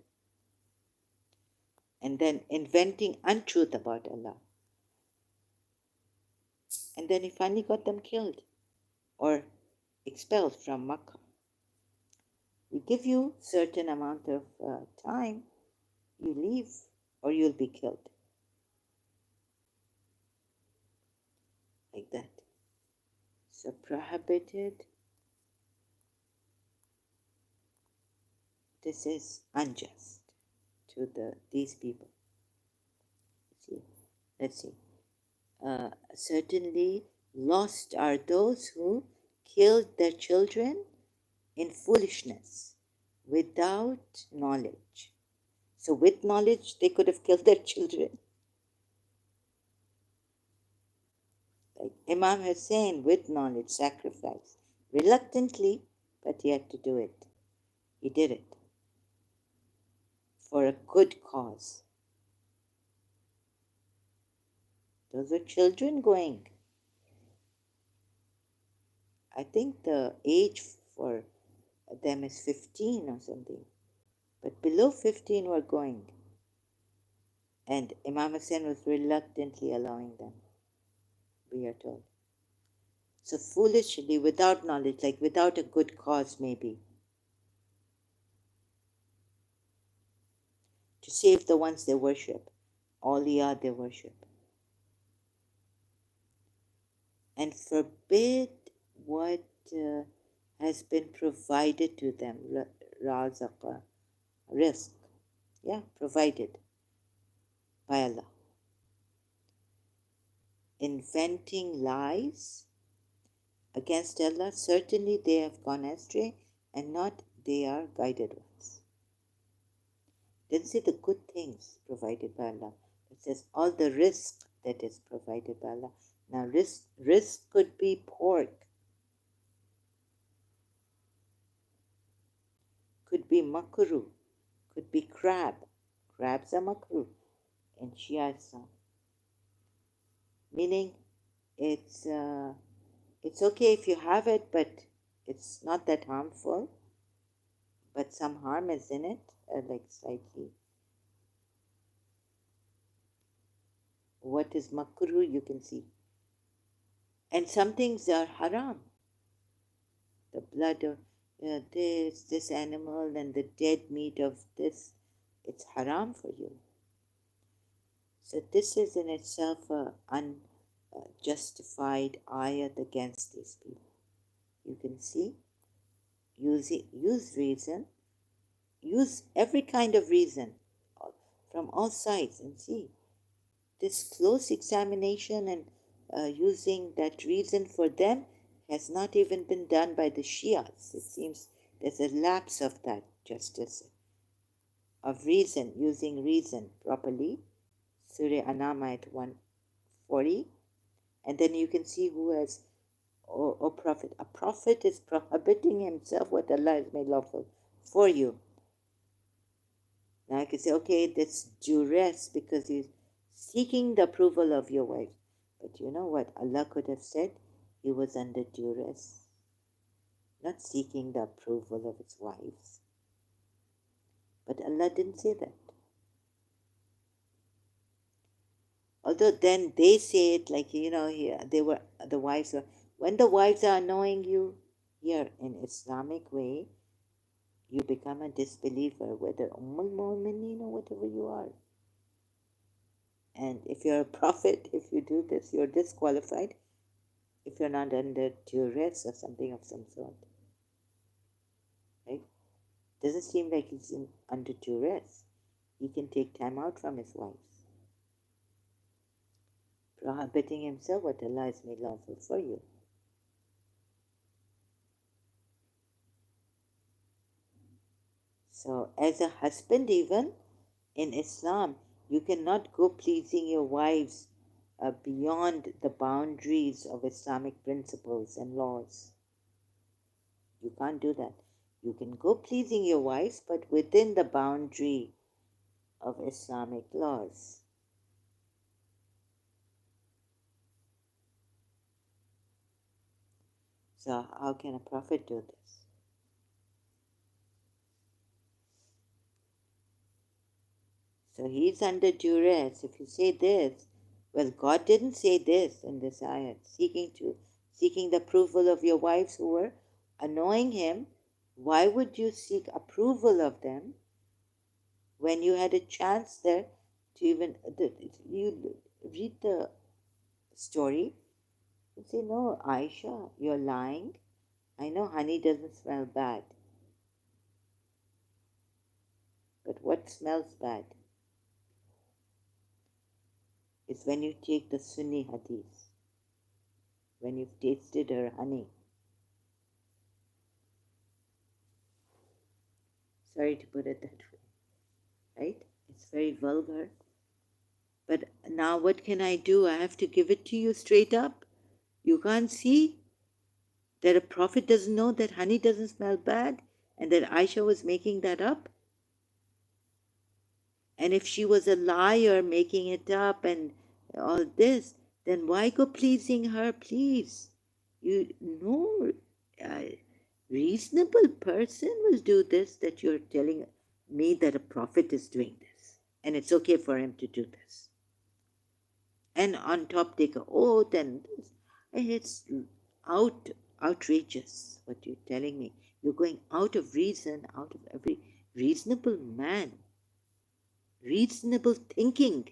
and then inventing untruth about Allah. And then he finally got them killed or expelled from Makkah. We give you certain amount of time, you leave or you'll be killed. Like that. So prohibited. This is unjust to these people. Let's see. Certainly lost are those who killed their children in foolishness without knowledge. So with knowledge, they could have killed their children. Like Imam Hussein, with knowledge, sacrificed. Reluctantly, but he had to do it. He did it for a good cause. Those are children going. I think the age for them is 15 or something. But below 15 were going. And Imam Hussein was reluctantly allowing them, we are told. So foolishly, without knowledge, like without a good cause maybe, to save the ones they worship, awliya they worship, and forbid what has been provided to them, razaqa, rizq, provided by Allah. Inventing lies against Allah, certainly they have gone astray, and not they are guided ones. Didn't say the good things provided by Allah. It says all the rizq that is provided by Allah. Now rizq could be pork, could be makruh, could be crab. Crabs are makruh in Shia Islam. Meaning it's okay if you have it, but it's not that harmful. But some harm is in it, like slightly. What is makruh, you can see. And some things are haram. The blood of this animal and the dead meat of this, it's haram for you. So this is in itself an unjustified ayat against these people. You can see, use reason, use every kind of reason from all sides and see. This close examination and using that reason for them has not even been done by the Shias. It seems there's a lapse of that justice, of reason, using reason properly. Surah Anam ayat 140. And then you can see who has, O Prophet. A prophet is prohibiting himself what Allah has made lawful for you. Now I can say, okay, that's duress because he's seeking the approval of your wife. But you know what? Allah could have said he was under duress, not seeking the approval of his wives. But Allah didn't say that. Although then they say it like, the wives were, when the wives are annoying you, here in Islamic way, you become a disbeliever, whether Ummul Mu'mineen or whatever you are. And if you're a prophet, if you do this, you're disqualified if you're not under duress or something of some sort. Right? Doesn't seem like he's under duress. He can take time out from his wives. Prohibiting himself what Allah has made lawful for you. So as a husband, even in Islam, you cannot go pleasing your wives beyond the boundaries of Islamic principles and laws. You can't do that. You can go pleasing your wives, but within the boundary of Islamic laws. So how can a prophet do this? So he's under duress. If you say this, well, God didn't say this in this ayat, seeking the approval of your wives who were annoying him. Why would you seek approval of them when you had a chance there to even you read the story and say, no, Aisha, you're lying. I know honey doesn't smell bad, but what smells bad is when you take the Sunni hadith, when you've tasted her honey. Sorry to put it that way, right? It's very vulgar. But now what can I do? I have to give it to you straight up. You can't see that a prophet doesn't know that honey doesn't smell bad and that Aisha was making that up. And if she was a liar making it up and all this, then why go pleasing her, please? You know, a reasonable person will do this, that you're telling me that a prophet is doing this. And it's okay for him to do this. And on top take an oath, and it's outrageous what you're telling me. You're going out of reason, out of every reasonable man, reasonable thinking,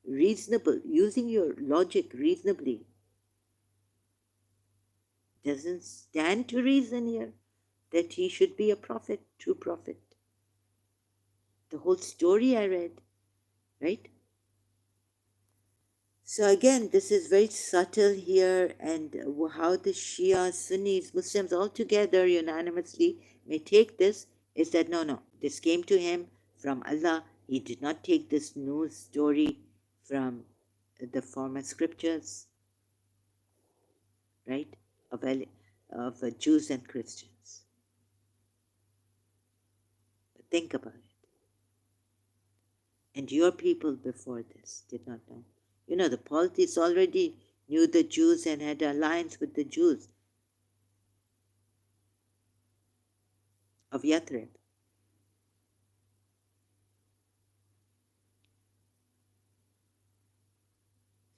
reasonable, using your logic reasonably. Doesn't stand to reason here that he should be a prophet, true prophet. The whole story I read, right? So again, this is very subtle here, and how the Shia, Sunnis, Muslims all together unanimously may take this is that no, this came to him from Allah. He did not take this new story from the former scriptures, right, of Jews and Christians. But think about it. And your people before this did not know. You know, the polytheists already knew the Jews and had alliance with the Jews of Yathrib.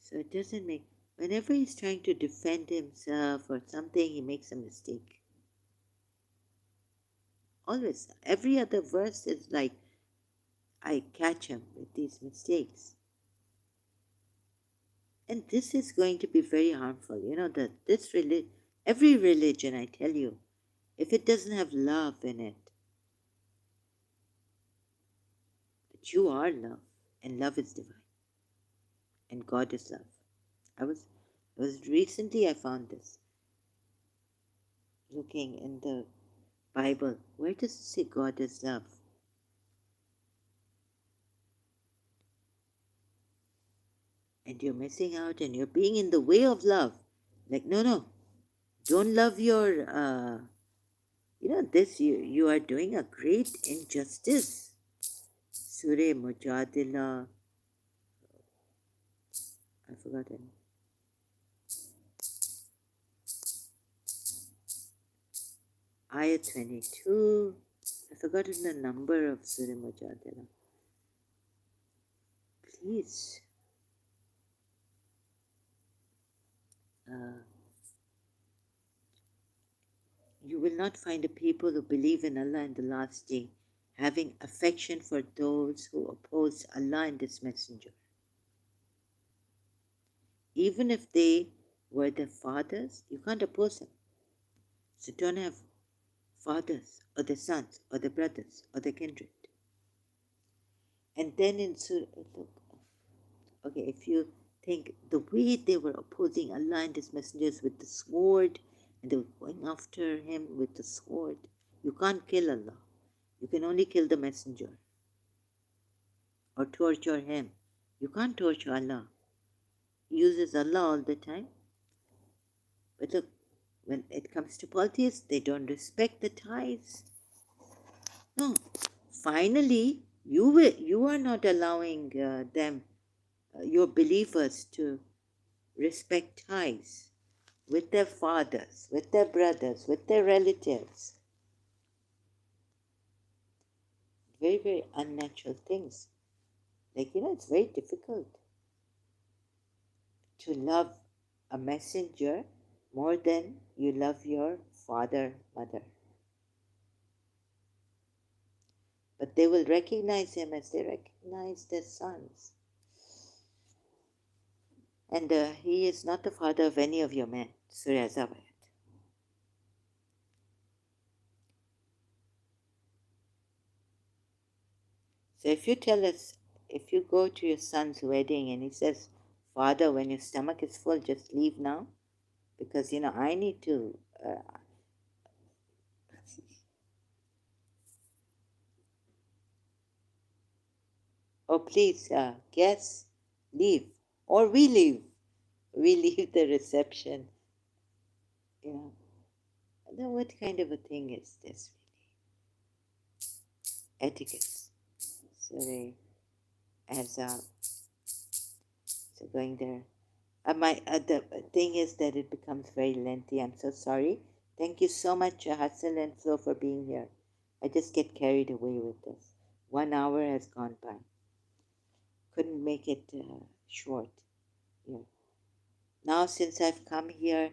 So it doesn't make, whenever he's trying to defend himself or something, he makes a mistake. Always. Every other verse is like, I catch him with these mistakes. And this is going to be very harmful. You know, that every religion, I tell you, if it doesn't have love in it, that you are love, and love is divine, and God is love. I was recently, I found this, looking in the Bible. Where does it say God is love? And you're missing out, and you're being in the way of love. Like, no, don't love your, this, you are doing a great injustice. Surah Mujadila, I forgot it. Ayat 22, I've forgotten the number of Surah Mujadila. Please. You will not find a people who believe in Allah and the last day having affection for those who oppose Allah and His Messenger. Even if they were their fathers, you can't oppose them. So don't have fathers or their sons or their brothers or their kindred. And then in Surah, okay, if you think the way they were opposing Allah and His messengers with the sword, and they were going after him with the sword, you can't kill Allah. You can only kill the messenger or torture him. You can't torture Allah. He uses Allah all the time. But look, when it comes to polytheists, they don't respect the tithes. No. Finally, you are not allowing them, your believers, to respect tithes. with their fathers, with their brothers, with their relatives. Very, very unnatural things. Like, it's very difficult to love a messenger more than you love your father, mother. But they will recognize him as they recognize their sons. And he is not the father of any of your men, Surah Zabayat. So if you go to your son's wedding and he says, Father, when your stomach is full, just leave now, because, I need to, oh, please, guests, leave, or we leave. We leave the reception. Then what kind of a thing is this, really? Etiquette. Sorry, as so going there. The thing is that it becomes very lengthy. I'm so sorry. Thank you so much, Hassan and Flo, for being here. I just get carried away with this. 1 hour has gone by. Couldn't make it short. Yeah. Now, since I've come here,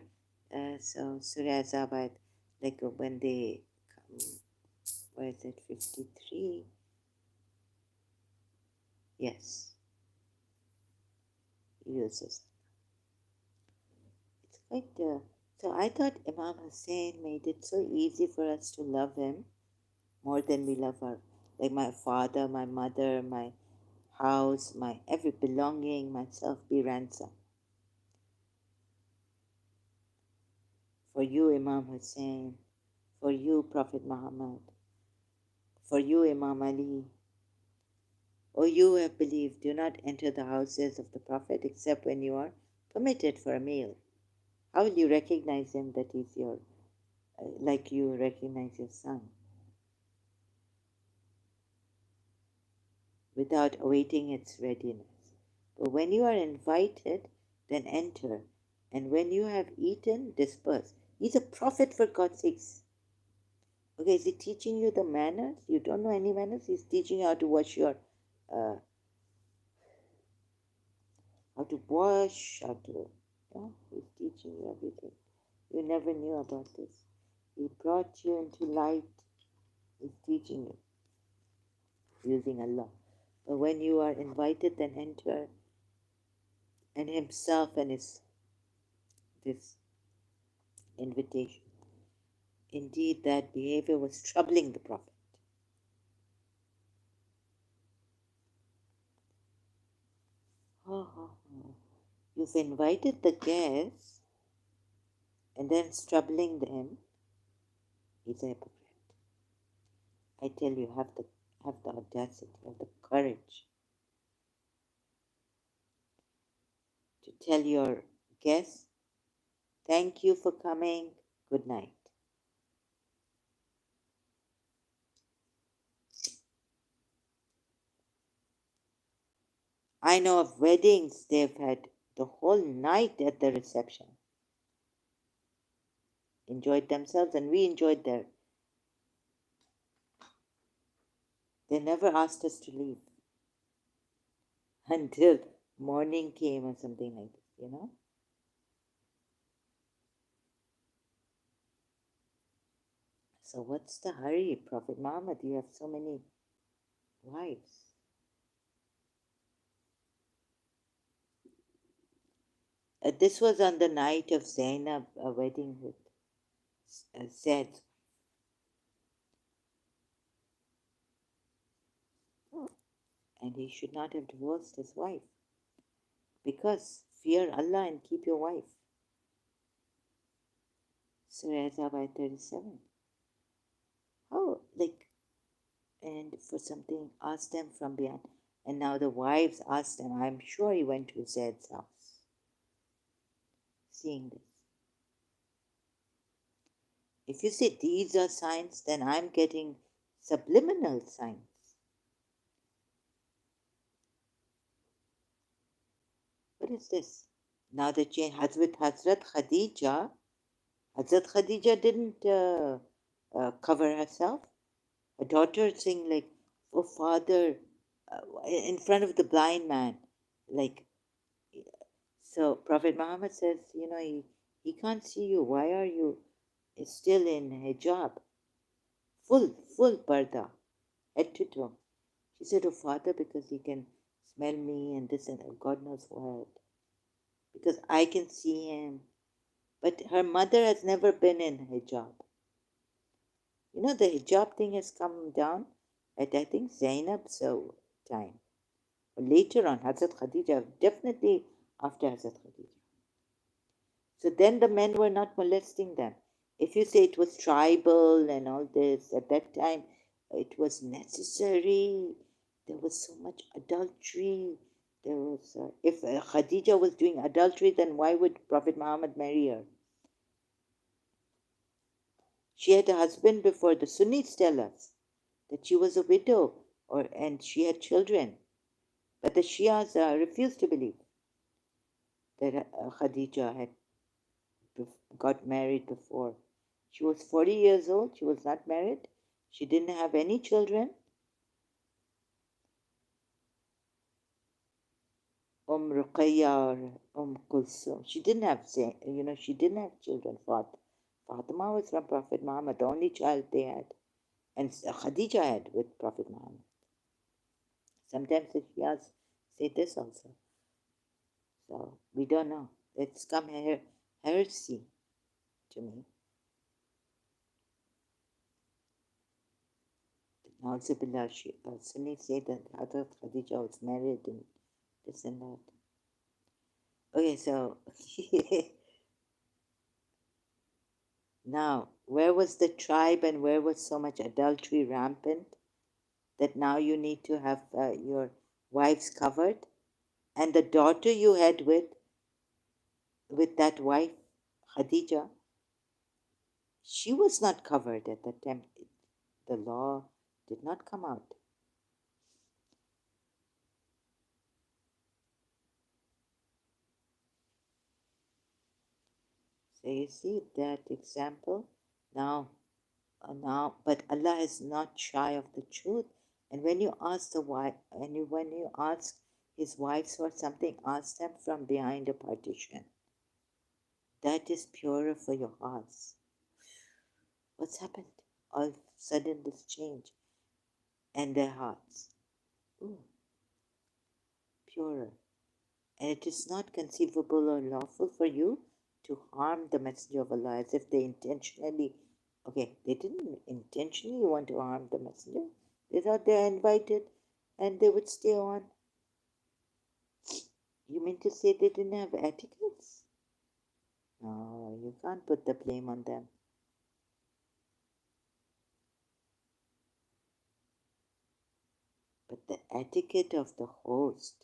so Surah Zabad, like when they come, where is it, 53? Yes. Uses. It's quite, so I thought Imam Hussein made it so easy for us to love him more than we love our, like my father, my mother, my house, my every belonging, myself be ransom. For you, Imam Hussein, for you, Prophet Muhammad, for you, Imam Ali. O you who have believed, do not enter the houses of the Prophet except when you are permitted for a meal. How will you recognize him that he's your, like you recognize your son? Without awaiting its readiness. But when you are invited, then enter. And when you have eaten, disperse. He's a prophet, for God's sakes. Okay, is he teaching you the manners? You don't know any manners? He's teaching you how to wash your, how to wash, he's teaching you everything. You never knew about this. He brought you into light. He's teaching you using Allah. But when you are invited, then enter. And himself and this invitation. Indeed, that behavior was troubling the Prophet. You've invited the guests and then it's troubling them. He's a hypocrite. I tell you, have the audacity, have the courage to tell your guests, thank you for coming, good night. I know of weddings they've had the whole night at the reception. Enjoyed themselves and we enjoyed theirs. They never asked us to leave until morning came or something like this, So what's the hurry, Prophet Muhammad? You have so many wives. This was on the night of Zainab, a wedding with Zaid. And he should not have divorced his wife. Because fear Allah and keep your wife. Surah Zabah 37. How, and for something, ask them from behind. And now the wives asked them, I'm sure he went to Zaid's house. Seeing this. If you say these are signs, then I'm getting subliminal signs. What is this? Now the change has with Hazrat Khadija. Hazrat Khadija didn't cover herself. Her daughter saying like, "Oh father," in front of the blind man, like. So Prophet Muhammad says, he can't see you. Why are you still in hijab? Full parda, head to toe. She said, "Oh father, because he can smell me and this and that, God knows what. Because I can see him." But her mother has never been in hijab. The hijab thing has come down at, I think, Zainab's time. Or later on, Hazrat Khadija, definitely after Hazrat Khadija. So then the men were not molesting them. If you say it was tribal and all this, at that time, it was necessary. There was so much adultery. There was, if Khadija was doing adultery, then why would Prophet Muhammad marry her? She had a husband before. The Sunnis tell us that she was a widow, and she had children. But the Shias refused to believe that Khadija had got married before. She was 40 years old. She was not married. She didn't have any children. Ruqayya or Kulsum. She didn't have, she didn't have children. Fatima was from Prophet Muhammad, the only child they had. And Khadija had with Prophet Muhammad. Sometimes the Shias say this also. So we don't know. It's come heresy to me. Nauzubillah, Sunni say that Hazrat Khadija was married and this and that. Okay, so now, where was the tribe and where was so much adultery rampant that now you need to have your wives covered? And the daughter you had with that wife, Khadija, she was not covered at that time. The law did not come out. So you see that example now. But Allah is not shy of the truth. And when you ask the wife, when you ask his wives for something, ask them from behind a partition. That is purer for your hearts. What's happened? All of a sudden, this change, and their hearts, ooh, purer. And it is not conceivable or lawful for you to harm the Messenger of Allah as if they intentionally. Okay, they didn't intentionally want to harm the Messenger. They thought they are invited and they would stay on. You mean to say they didn't have etiquettes? No, you can't put the blame on them. But the etiquette of the host,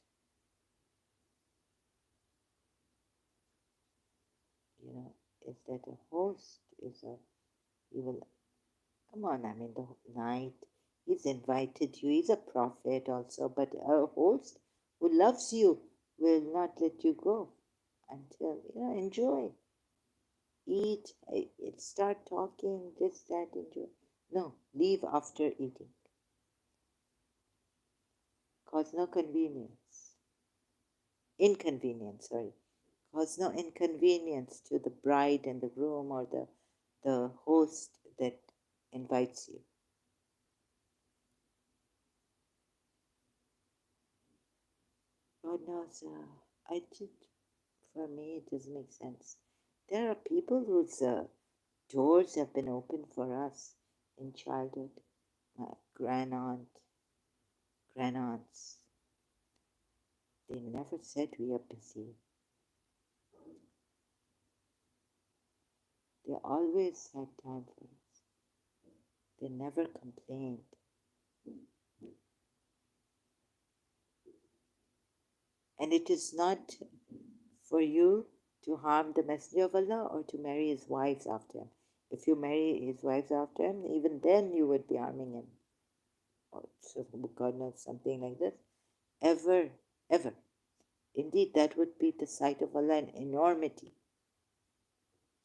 is that a host is he will, come on, I mean, the night, he's invited you, he's a prophet also, but a host who loves you will not let you go until, enjoy, eat, start talking, this, that, enjoy. No, leave after eating. Cause no inconvenience, sorry. Cause no inconvenience to the bride and the groom or the host that invites you. God knows, for me, it doesn't make sense. There are people whose doors have been opened for us in childhood. My grandaunt, they never said we are busy. They always had time for us. They never complained. And it is not for you to harm the Messenger of Allah or to marry his wives after him. If you marry his wives after him, even then you would be harming him. Or so God knows, something like this. Ever, ever. Indeed, that would be the sight of Allah an enormity.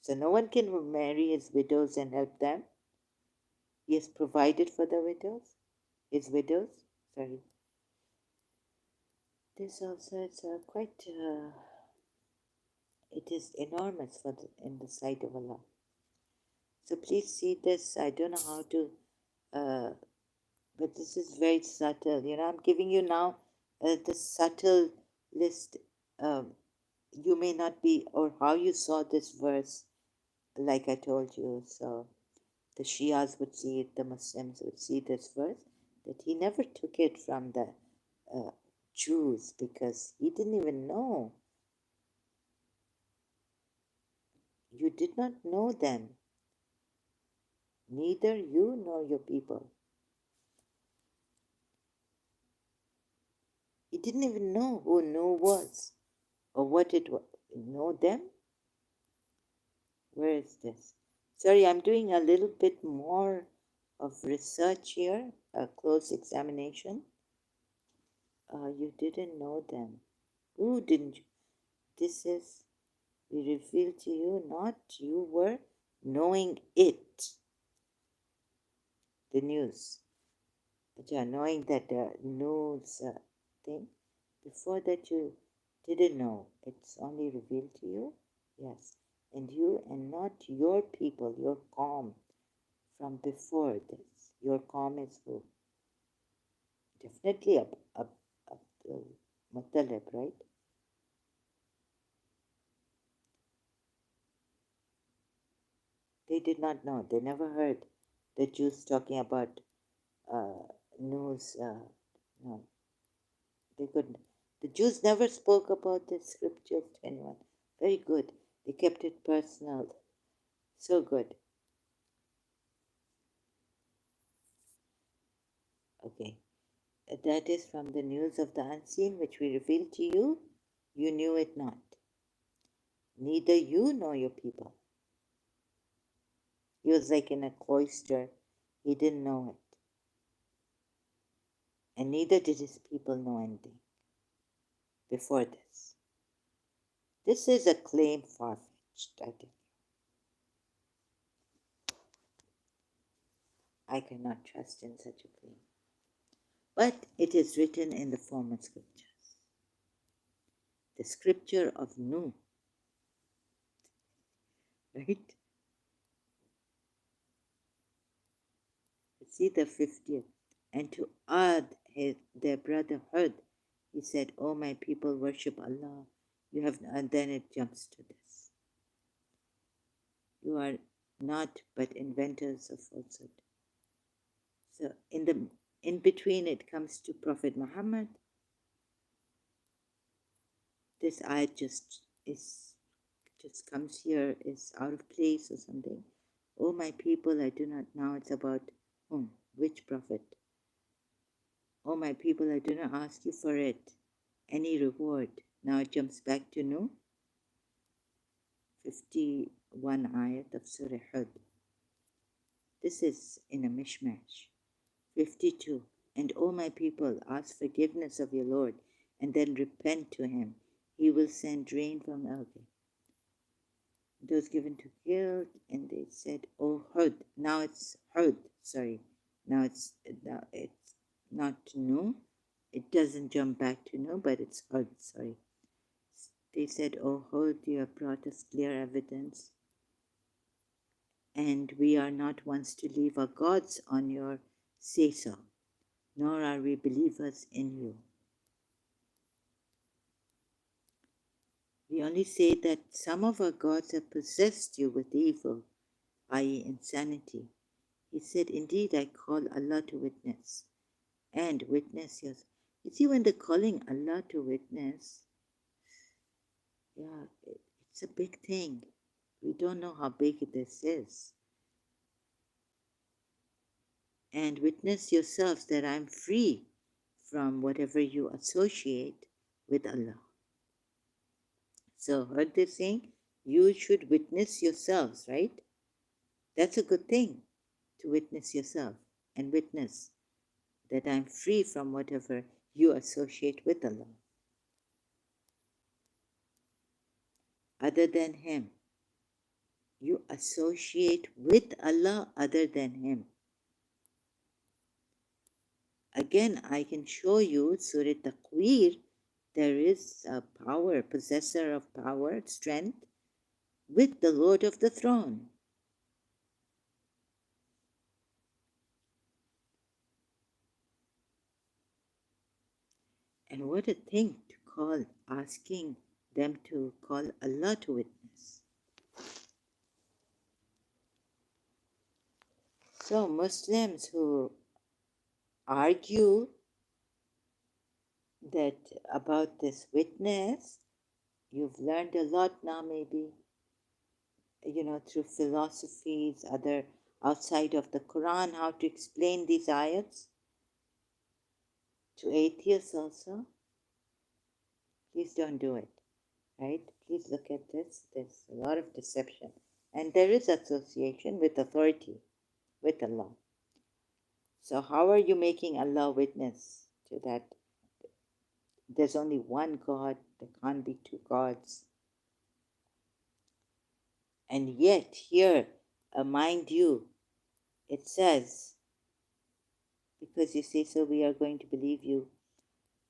So no one can marry his widows and help them. He has provided for the widows, his widows. Sorry. This also is quite, it is enormous in the sight of Allah. So please see this. I don't know how to, but this is very subtle. I'm giving you now the subtle list. You may not be, or how you saw this verse, like I told you. So the Shias would see it, the Muslims would see this verse, that he never took it from the uh, Jews because he didn't even know. You did not know them, neither you nor your people. He didn't even know who No was or what it was. Know them? Where is this? Sorry, I'm doing a little bit more of research here, a close examination. You didn't know them. Who didn't you? This is, we reveal to you, not you were knowing it. The news. But you are knowing that the news thing. Before that, you didn't know. It's only revealed to you. Yes. And you and not your people, your calm from before this. Your calm is who? Definitely up Muttalib, right? They did not know. They never heard the Jews talking about news. No, they couldn't. The Jews never spoke about the scriptures to anyone. Very good. They kept it personal. So good. Okay. That is from the news of the unseen, which we revealed to you. You knew it not. Neither you nor your people. He was like in a cloister. He didn't know it. And neither did his people know anything before this. This is a claim far-fetched, I think. I cannot trust in such a claim. But it is written in the former scriptures. The scripture of Nuh, right? See the 50th. And to Ad, their brother, Hud, he said, "O my people, worship Allah. You have," and then it jumps to this. You are not but inventors of falsehood. So in between it comes to Prophet Muhammad. This ayat just comes here, is out of place or something. "O my people, I do not," now it's about whom? Which prophet? "O my people, I do not ask you for it any reward." Now it jumps back to Nuh, 51 ayat of Surah Hud. This is in a mishmash. 52. "And O my people, ask forgiveness of your Lord, and then repent to him. He will send rain from Elgin." Those given to guilt, and they said, "O Hud." Now it's Hud, sorry. Now it's not Nuh. It doesn't jump back to Nuh, but it's Hud, sorry. They said, "O Hud, you have brought us clear evidence, and we are not ones to leave our gods on your say-so, nor are we believers in you. We only say that some of our gods have possessed you with evil, i.e. insanity." He said, "Indeed, I call Allah to witness, and witness yours." You see, when they're calling Allah to witness, yeah, it's a big thing. We don't know how big this is. "And witness yourselves that I'm free from whatever you associate with Allah." So, heard this saying, you should witness yourselves, right? That's a good thing, to witness yourself and witness that I'm free from whatever you associate with Allah. other than Him. You associate with Allah other than Him. Again, I can show you Surah Taqweer. There is a power, possessor of power, strength, with the Lord of the throne. And what a thing to call, asking them to call Allah to witness. So Muslims who argue that about this witness, you've learned a lot now, maybe, through philosophies, other outside of the Quran, how to explain these ayats to atheists also. Please don't do it, right? Please look at this. There's a lot of deception. And there is association with authority, with Allah. So how are you making Allah witness to that? There's only one God. There can't be two gods. And yet here, mind you, it says, because you say so, we are going to believe you.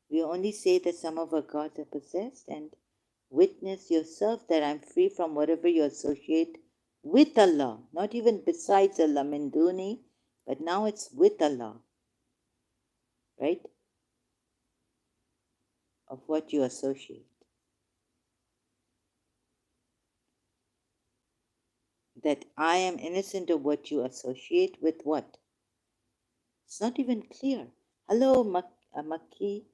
We only say that some of our gods are possessed, and witness yourself that I'm free from whatever you associate with Allah, not even besides Allah, min duni, but now it's with Allah, right? Of what you associate. That I am innocent of what you associate with what? It's not even clear. Hello, Makki.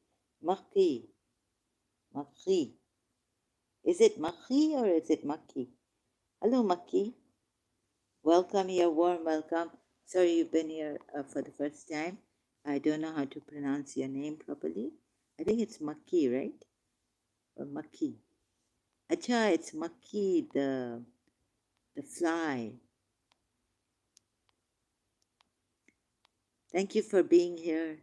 Is it Makki or is it Makki? Hello, Makki. Welcome here, warm welcome. Sorry you've been here for the first time. I don't know how to pronounce your name properly. I think it's Makki, right? Or Makki. Acha, it's Makki, the fly. Thank you for being here.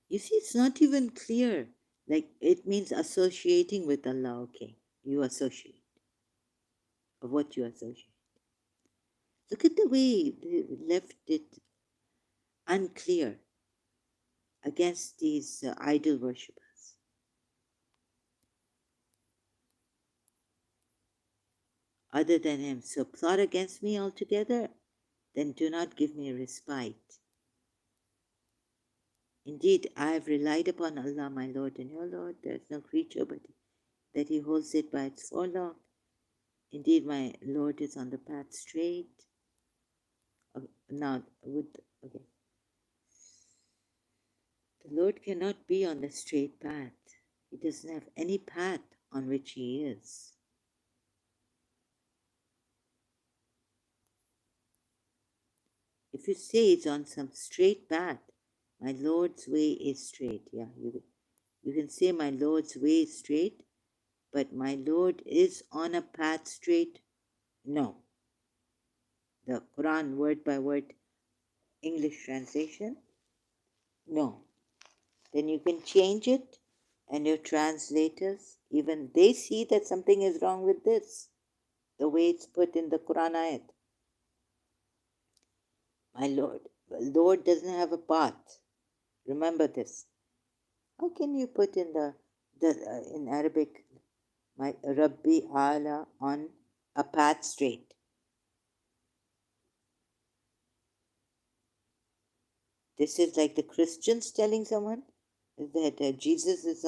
You see, it's not even clear. Like, it means associating with Allah, okay. You associate. Of what you associate. Look at the way they left it unclear against these idol worshippers. Other than Him. So plot against me altogether, then do not give me respite. Indeed, I have relied upon Allah, my Lord and your Lord. There is no creature but that He holds it by its forelock. Indeed, my Lord is on the path straight. Now, okay. The Lord cannot be on the straight path. He doesn't have any path on which He is. If you say He's on some straight path, my Lord's way is straight. Yeah, you can say my Lord's way is straight, but my Lord is on a path straight? No. The Quran word by word English translation? No. Then you can change it, and your translators, even they see that something is wrong with this, the way it's put in the Quran ayat. My Lord. The Lord doesn't have a path. Remember this. How can you put in in Arabic, my Rabbi Allah on a path straight? This is like the Christians telling someone that Jesus is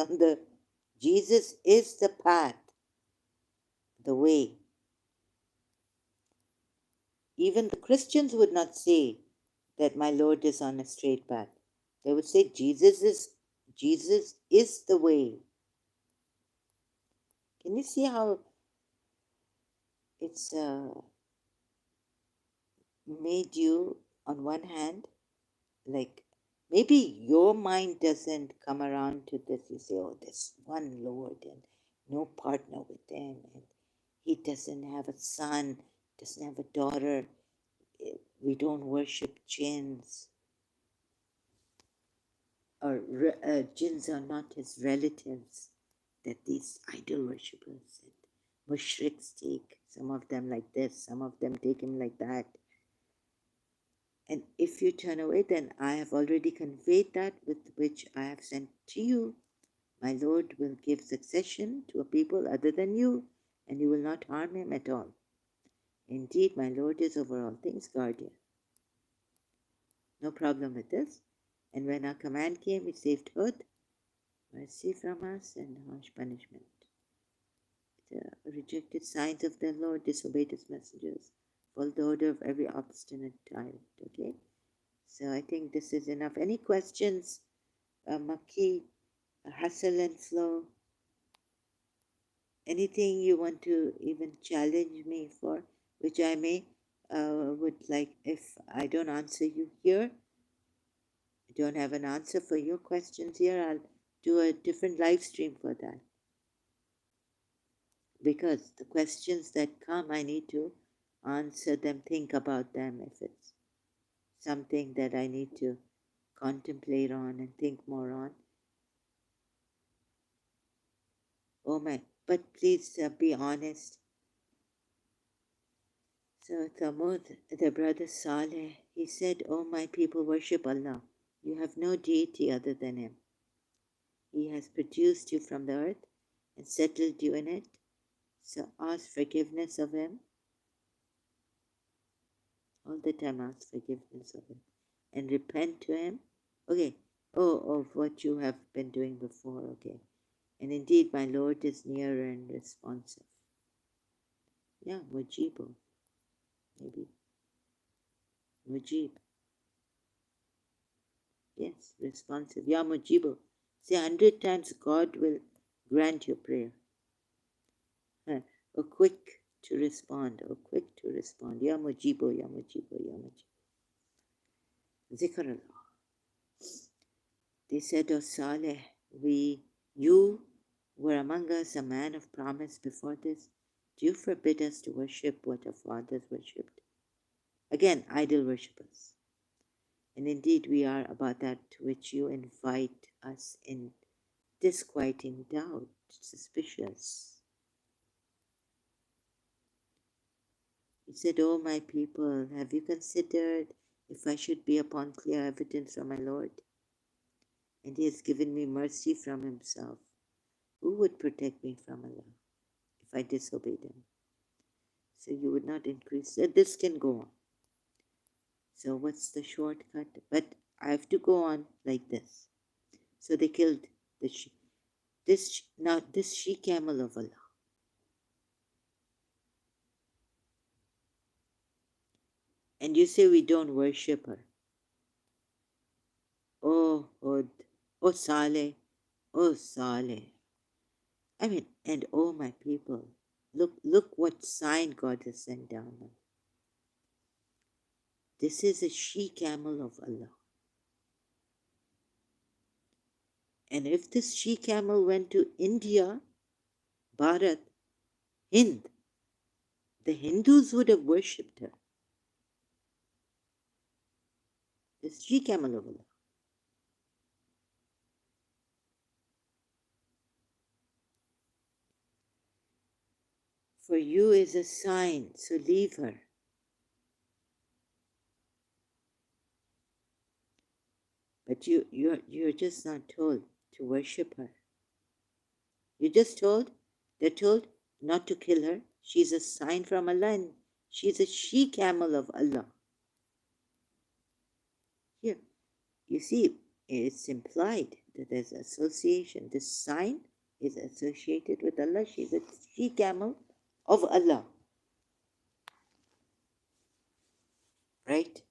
the path, the way. Even the Christians would not say that my Lord is on a straight path. They would say Jesus is the way. Can you see how it's made you, on one hand, like maybe your mind doesn't come around to this. You say, oh, there's one Lord and no partner with them, and He doesn't have a son, doesn't have a daughter. We don't worship jinns, or jinns are not His relatives. that these idol worshippers and mushriks take. Some of them like this, some of them take him like that. And if you turn away, then I have already conveyed that with which I have sent to you. My Lord will give succession to a people other than you, and you will not harm him at all. Indeed, my Lord is over all things guardian. No problem with this. And when our command came, we saved Hud, mercy from us, and harsh punishment. The rejected signs of the Lord, disobeyed his messengers, followed the order of every obstinate tyrant. Okay? So I think this is enough. Any questions, Maki, Hassel and Flo? Anything you want to even challenge me for, which I may would like, if I don't answer you here, I don't have an answer for your questions here, I'll do a different live stream for that. Because the questions that come, I need to answer them, think about them. If it's something that I need to contemplate on and think more on. Oh my, but please be honest. So Thamud, the brother Saleh, he said, "Oh my people, worship Allah. You have no deity other than Him. He has produced you from the earth and settled you in it. So ask forgiveness of Him. All the time ask forgiveness of Him. And repent to Him." Okay. Oh, of what you have been doing before. Okay. And indeed, my Lord is near and responsive. Yeah, Mujibu. Maybe. Mujib. Yes, responsive. Ya Mujibu. Say 100 times, God will grant your prayer. Or quick to respond. Or quick to respond. Ya Mujibu, Ya Mujibu, Ya Mujibu. Zikr Allah. They said, "O Saleh, you were among us a man of promise before this. Do you forbid us to worship what our fathers worshipped?" Again, idol worshippers. And indeed, we are about that to which you invite us in disquieting doubt, suspicious. He said, "O my people, have you considered if I should be upon clear evidence from my Lord? And He has given me mercy from Himself. Who would protect me from Allah if I disobeyed Him?" So you would not increase. This can go on. So what's the shortcut? But I have to go on like this. So they killed the she. This she-camel of Allah. And you say we don't worship her. Oh Hud, oh Saleh, oh Saleh. I mean, and oh my people, look what sign God has sent down now. This is a she-camel of Allah. And if this she-camel went to India, Bharat, Hind, the Hindus would have worshipped her. This she-camel of Allah. For you is a sign, so leave her. But you're just not told to worship her. You're just told, they're told not to kill her. She's a sign from Allah and she's a she-camel of Allah. Here, you see, it's implied that there's association. This sign is associated with Allah. She's a she-camel of Allah. Right?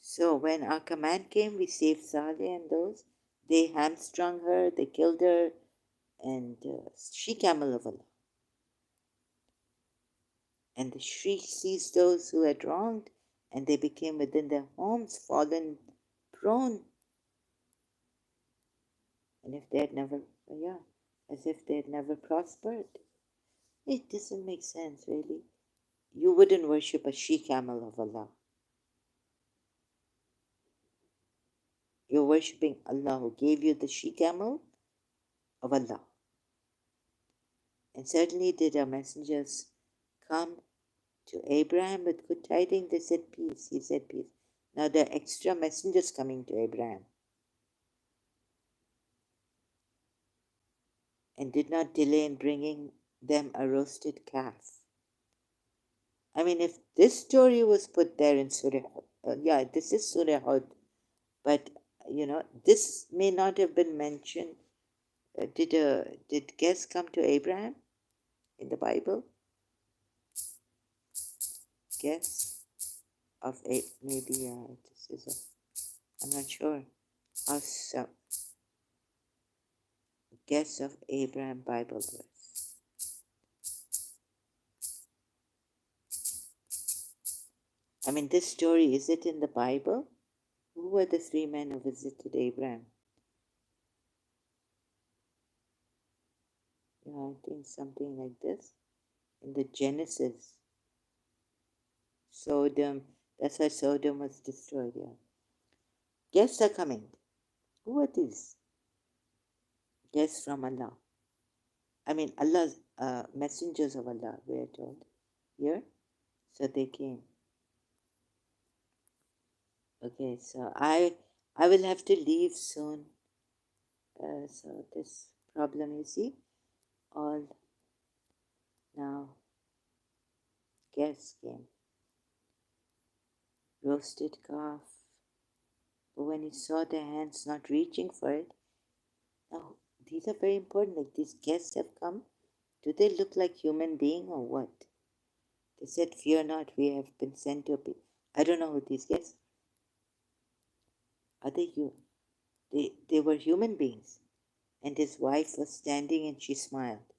So when our command came, we saved Saleh and those. They hamstrung her, they killed her, and she-camel of Allah. And the shriek seized those who had wronged, and they became within their homes fallen prone. And if they had never, as if they had never prospered. It doesn't make sense, really. You wouldn't worship a she-camel of Allah. you're worshipping Allah who gave you the she-camel of Allah. And certainly did our messengers come to Abraham with good tidings. They said peace. He said peace. Now there are extra messengers coming to Abraham, and did not delay in bringing them a roasted calf. I mean, if this story was put there in Surah, this is Surah Hud, but this may not have been mentioned. Did guests come to Abraham in the Bible? Guests of maybe this is I'm not sure. Also, guests of Abraham Bible verse. I mean, this story, is it in the Bible? Who were the three men who visited Abraham? Yeah, I think something like this. In the Genesis. Sodom, that's why Sodom was destroyed, yeah. Guests are coming. Who are these? Guests from Allah. I mean, Allah's messengers of Allah, we are told here. So they came. Okay, so I will have to leave soon. So this problem, you see, all now guests came. Roasted calf. But when he saw their hands not reaching for it, now these are very important. Like these guests have come. Do they look like human being or what? They said, "Fear not, we have been sent to be." I don't know who these guests are. They you? They were human beings. And his wife was standing and she smiled.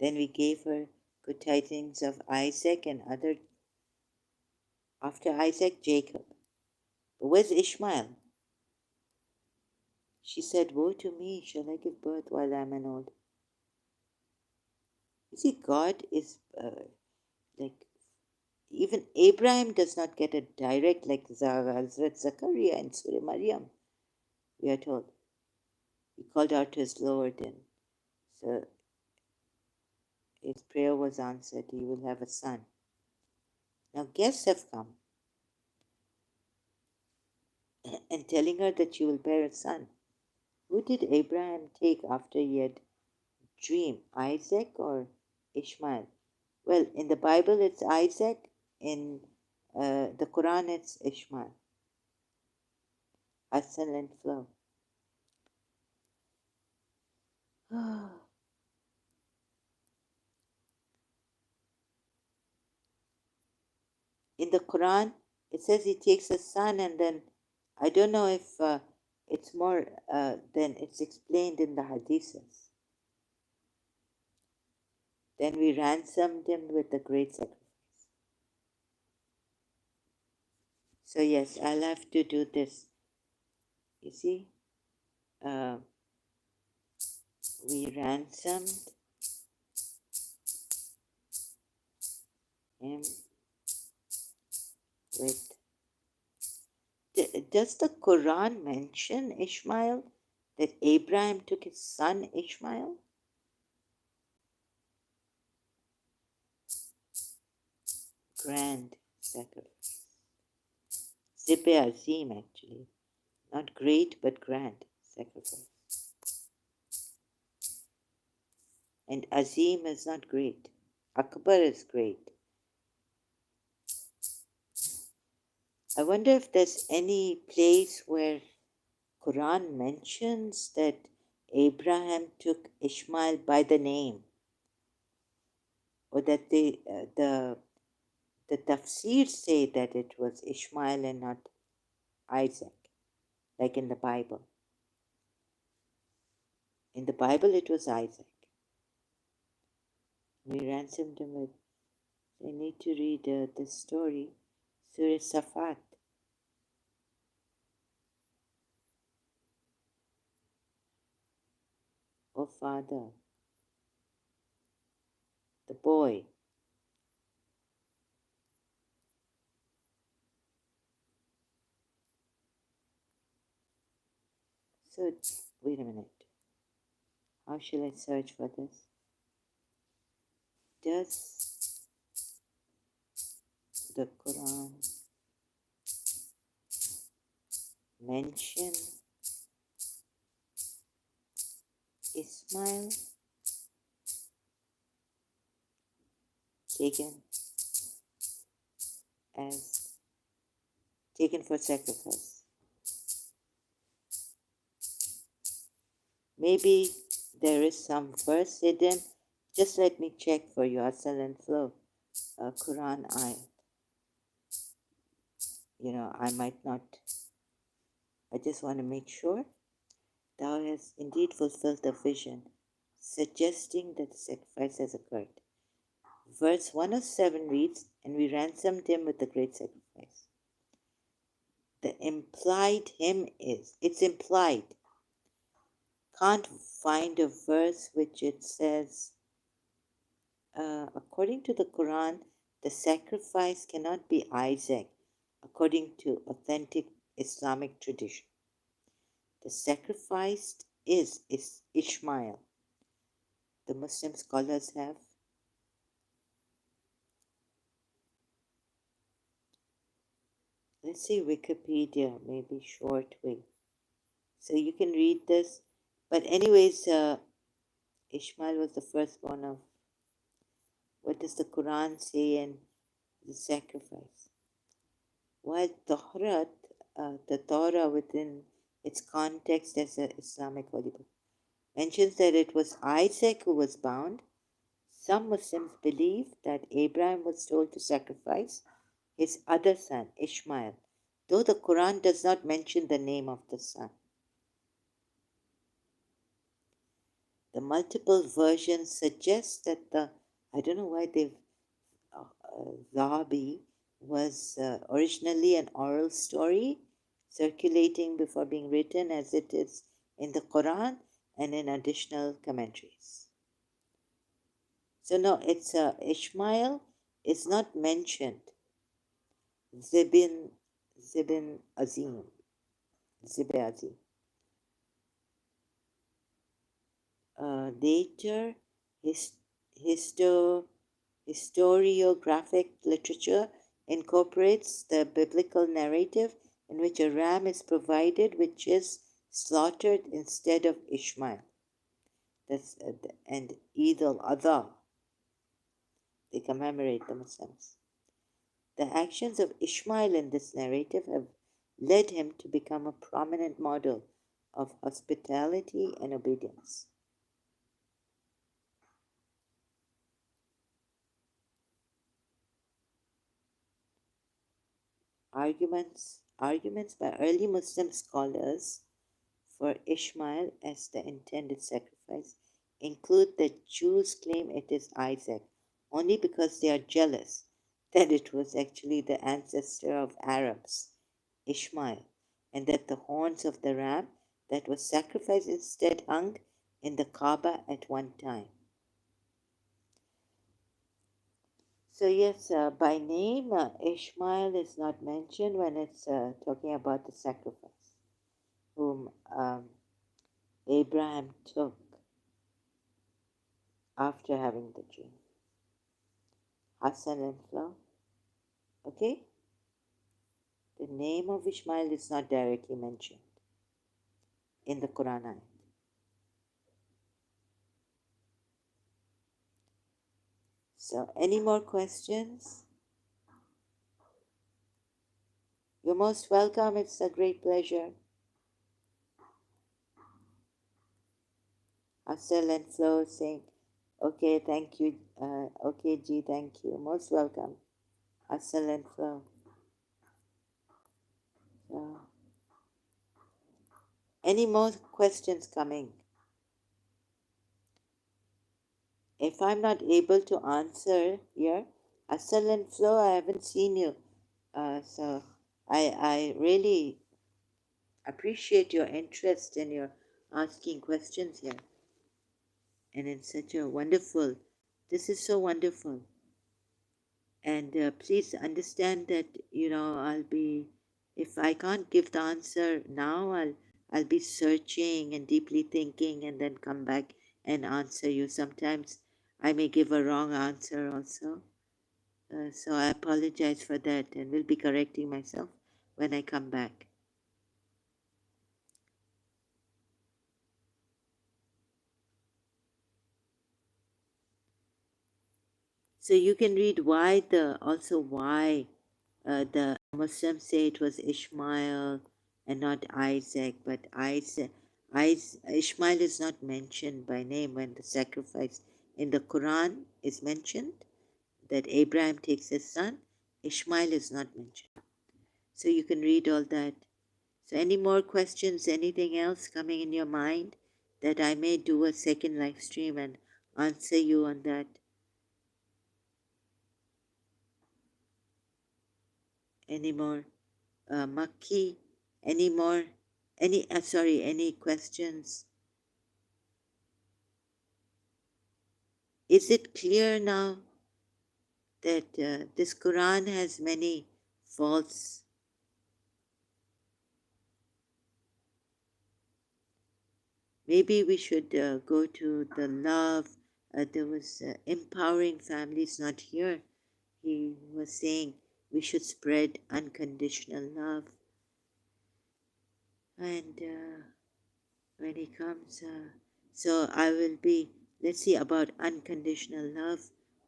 Then we gave her good tidings of Isaac and other. After Isaac, Jacob. But where's Ishmael? She said, "Woe to me, shall I give birth while I am an old?" You see, God is like, even Abraham does not get a direct, like Hazrat Zachariah in Surah Maryam, we are told. He called out to his Lord, and so his prayer was answered. He will have a son. Now guests have come and telling her that she will bear a son. Who did Abraham take after he had dreamed, Isaac or Ishmael? Well, in the Bible it's Isaac. In the Quran it's Ishmael. Ascend and flow. In the Quran, it says he takes a son, and then I don't know if it's more than it's explained in the Hadiths. Then we ransomed him with a great sacrifice. So yes, I'll have to do this. You see, we ransomed him with. Does the Quran mention Ishmael? That Abraham took his son Ishmael? Grand sacrifice. Zibe Azim, actually. Not great, but grand sacrifice. And Azim is not great. Akbar is great. I wonder if there's any place where Quran mentions that Abraham took Ishmael by the name, or that the tafsir say that it was Ishmael and not Isaac, like in the Bible. In the Bible, it was Isaac. We ransomed him with. I need to read this story, Surah Safat. Oh, Father, the boy. So, wait a minute. How shall I search for this? Does the Quran mention Ismail taken as taken for sacrifice? Maybe there is some verse hidden. Just let me check for you, Asal and Flow. Quran ayat. I might not. I just want to make sure. Thou hast indeed fulfilled the vision, suggesting that the sacrifice has occurred. Verse 107 reads, and we ransomed him with a great sacrifice. The implied him is, it's implied. Can't find a verse which it says, according to the Quran, the sacrifice cannot be Isaac, according to authentic Islamic tradition. The sacrificed is Ishmael. The Muslim scholars have. Let's see Wikipedia, maybe short way. So you can read this. But anyways, Ishmael was the firstborn of, what does the Quran say in the sacrifice? While the Torah within its context as an Islamic holy book, mentions that it was Isaac who was bound, some Muslims believe that Abraham was told to sacrifice his other son, Ishmael, though the Quran does not mention the name of the son. The multiple versions suggest that I don't know why they've, Zahabi was originally an oral story circulating before being written as it is in the Quran and in additional commentaries. So no, it's Ishmael is not mentioned. Zibin Azim. Zibe Azim. Later, his, historiographic literature incorporates the biblical narrative in which a ram is provided which is slaughtered instead of Ishmael. That's and Eid al-Adha. They commemorate the Muslims. The actions of Ishmael in this narrative have led him to become a prominent model of hospitality and obedience. Arguments by early Muslim scholars for Ishmael as the intended sacrifice include that Jews claim it is Isaac only because they are jealous that it was actually the ancestor of Arabs, Ishmael, and that the horns of the ram that was sacrificed instead hung in the Kaaba at one time. So yes, by name, Ishmael is not mentioned when it's talking about the sacrifice, whom Abraham took after having the dream. Hassan and Flo. Okay? The name of Ishmael is not directly mentioned in the Quran. So, any more questions? You're most welcome. It's a great pleasure. Hassan and Flo saying, okay, thank you. Okay, G, thank you. Most welcome. Hassan and Flo. So, any more questions coming? If I'm not able to answer here, Asal and Flo, I haven't seen you. So I really appreciate your interest and your asking questions here. And it's such a wonderful, this is so wonderful. And please understand that, I'll be, if I can't give the answer now, I'll be searching and deeply thinking and then come back and answer you. Sometimes I may give a wrong answer also. So I apologize for that and will be correcting myself when I come back. So you can read why the Muslims say it was Ishmael and not Isaac, but Ishmael is not mentioned by name when the sacrifice in the Quran is mentioned, that Abraham takes his son. Ishmael is not mentioned. So you can read all that. So any more questions, anything else coming in your mind that I may do a second live stream and answer you on that? Any more? Maki, any more? Any questions? Is it clear now that this Quran has many faults? Maybe we should go to the love. There was empowering families, not here. He was saying we should spread unconditional love. And when he comes, so I will be, let's see about unconditional love.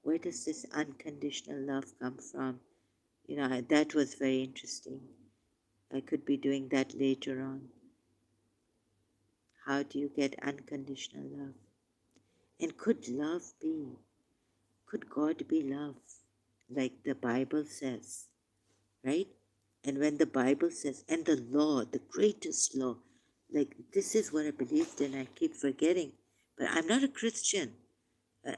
Where does this unconditional love come from? You know, that was very interesting. I could be doing that later on. How do you get unconditional love? And could God be love? Like the Bible says, right? And when the Bible says, and the law, the greatest law, like this is what I believed in, I keep forgetting. But I'm not a Christian.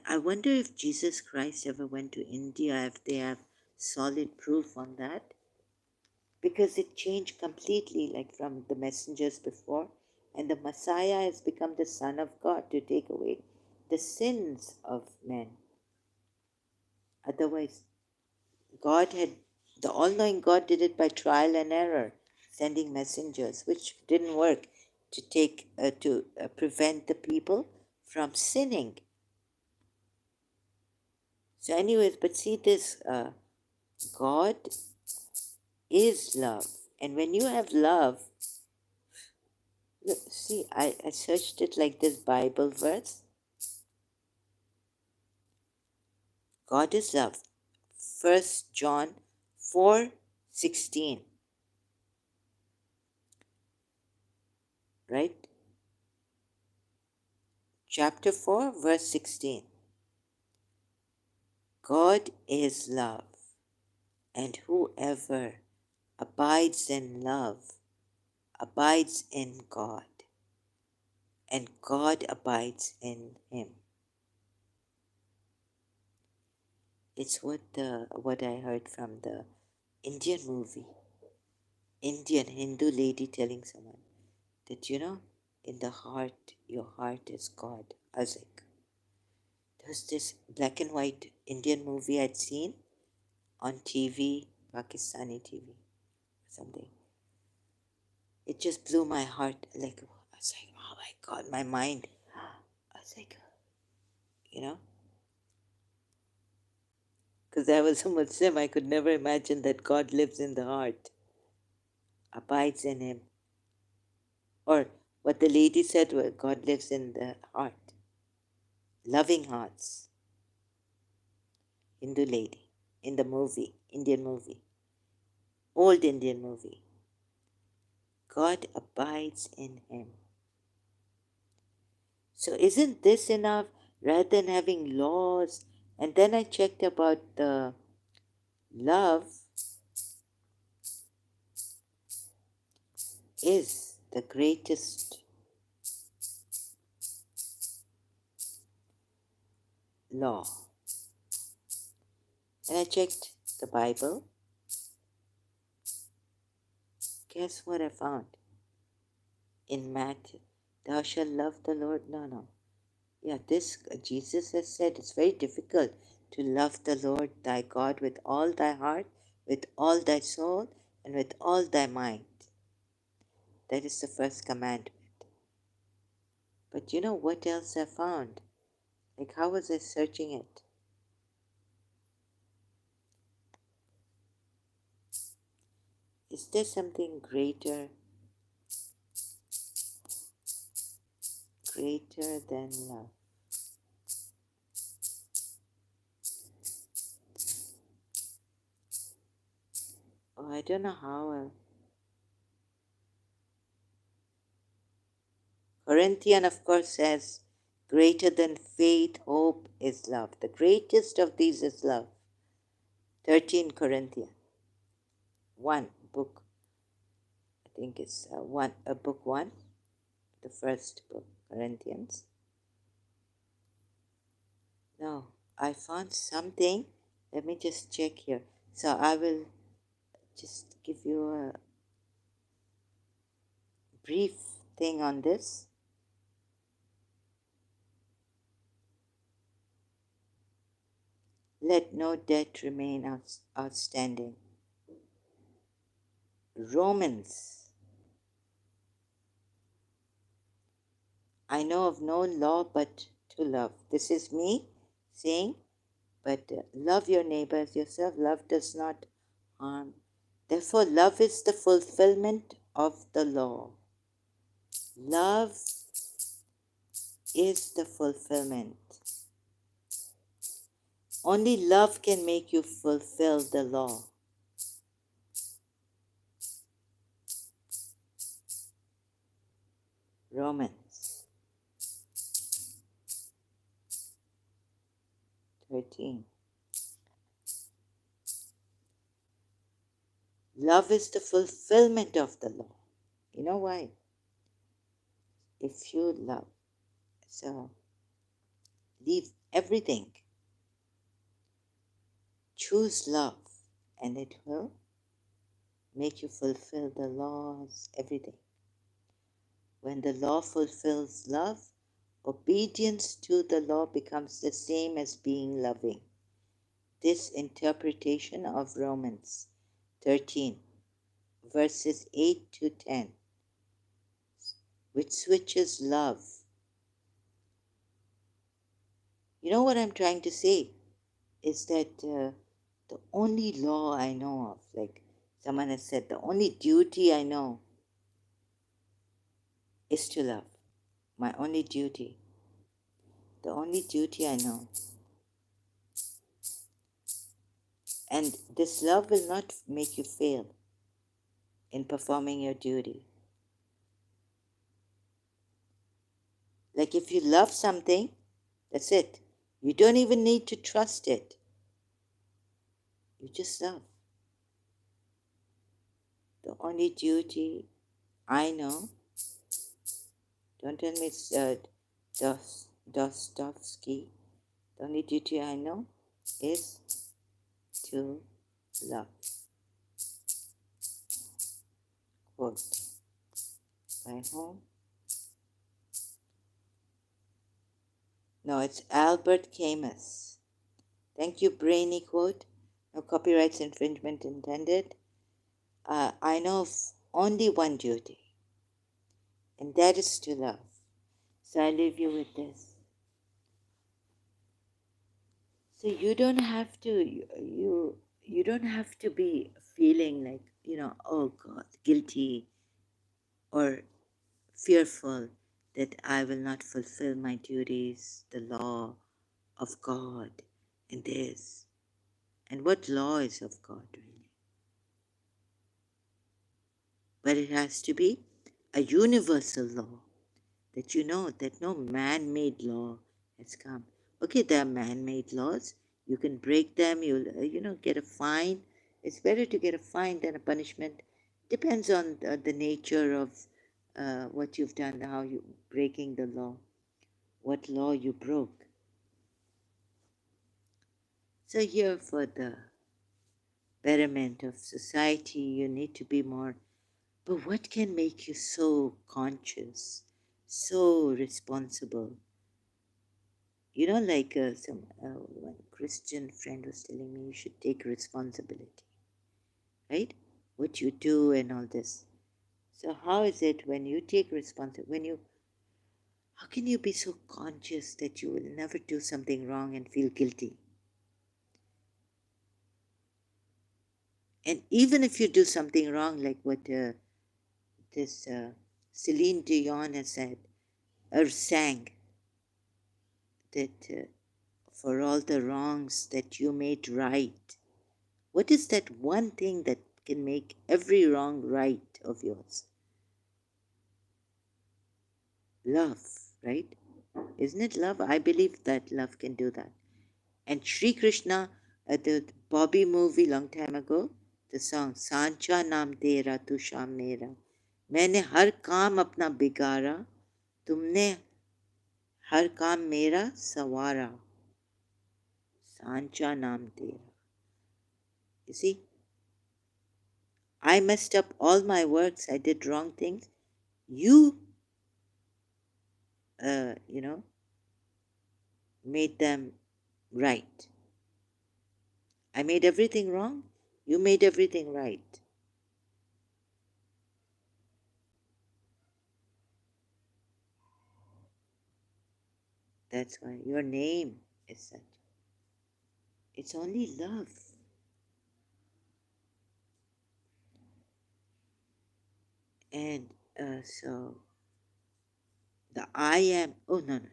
I wonder if Jesus Christ ever went to India, if they have solid proof on that. Because it changed completely, like from the messengers before. And the Messiah has become the Son of God to take away the sins of men. Otherwise, God had, the all knowing God did it by trial and error, sending messengers, which didn't work to prevent the people from sinning. So, anyways, but see this God is love. And when you have love, look, see, I searched it like this Bible verse. God is love. 1 John 4:16. Right? Chapter 4, verse 16. God is love, and whoever abides in love abides in God, and God abides in him. It's what I heard from the Indian movie. Indian Hindu lady telling someone that, you know, in the heart, your heart is God. I was like, there's this black and white Indian movie I'd seen on TV, Pakistani TV, something. It just blew my heart. Like, I was like, oh my God, my mind. I was like, you know, because I was a Muslim, I could never imagine that God lives in the heart, abides in him. Or what the lady said was, God lives in the heart. Loving hearts. Hindu lady in the movie, Indian movie, old Indian movie. God abides in him. So isn't this enough rather than having laws? And then I checked about the love is the greatest law. And I checked the Bible. Guess what I found? In Matthew, thou shalt love the Lord. No. Yeah, this Jesus has said it's very difficult to love the Lord thy God with all thy heart, with all thy soul, and with all thy mind. That is the first commandment. But you know what else I found? Like, how was I searching it? Is there something greater than love? Oh, I don't know how. Corinthian, of course, says, greater than faith, hope is love. The greatest of these is love. 13 Corinthians. One book, I think it's book one, the first book, Corinthians. No, I found something. Let me just check here. So I will just give you a brief thing on this. Let no debt remain outstanding. Romans. I know of no law but to love. This is me saying, but love your neighbor as yourself. Love does not harm. Therefore, love is the fulfillment of the law. Love is the fulfillment. Only love can make you fulfill the law. Romans 13. Love is the fulfillment of the law. You know why? If you love, so leave everything, choose love, and it will make you fulfill the laws, everything. When the law fulfills love, obedience to the law becomes the same as being loving. This interpretation of Romans 13, verses 8 to 10, which switches love. You know what I'm trying to say? Is that the only law I know of, like someone has said, the only duty I know is to love. My only duty. The only duty I know. And this love will not make you fail in performing your duty. Like if you love something, that's it. You don't even need to trust it. You just love. The only duty I know, don't tell me it's Dostoevsky, the only duty I know is to love. Quote by whom? No, it's Albert Camus. Thank you, brainy quote. No copyrights infringement intended. I know of only one duty, and that is to love. So I leave you with this. So you don't have to you don't have to be feeling like, oh God, guilty or fearful that I will not fulfill my duties, the law of God and this. And what law is of God really? But it has to be a universal law that you know that no man-made law has come. Okay, there are man-made laws. You can break them. You'll, get a fine. It's better to get a fine than a punishment. Depends on the nature of what you've done, how you breaking the law, what law you broke. So here for the betterment of society, you need to be more. But what can make you so conscious, so responsible? Like one Christian friend was telling me, you should take responsibility, right? What you do and all this. So how is it when you take responsibility, how can you be so conscious that you will never do something wrong and feel guilty? And even if you do something wrong, like what this Celine Dion has said, or sang, that for all the wrongs that you made right, what is that one thing that can make every wrong right of yours? Love, right? Isn't it love? I believe that love can do that. And Sri Krishna, the Bobby movie long time ago, the song Sancha naam tera tu sham mera, मैंने हर काम अपना बिगाड़ा, तुमने हर काम मेरा सवारा, सांचा नाम तेरा. You see, I messed up all my works. I did wrong things. You, you know, made them right. I made everything wrong. You made everything right. That's why your name is such. It's only love. And so the I am, oh no, no.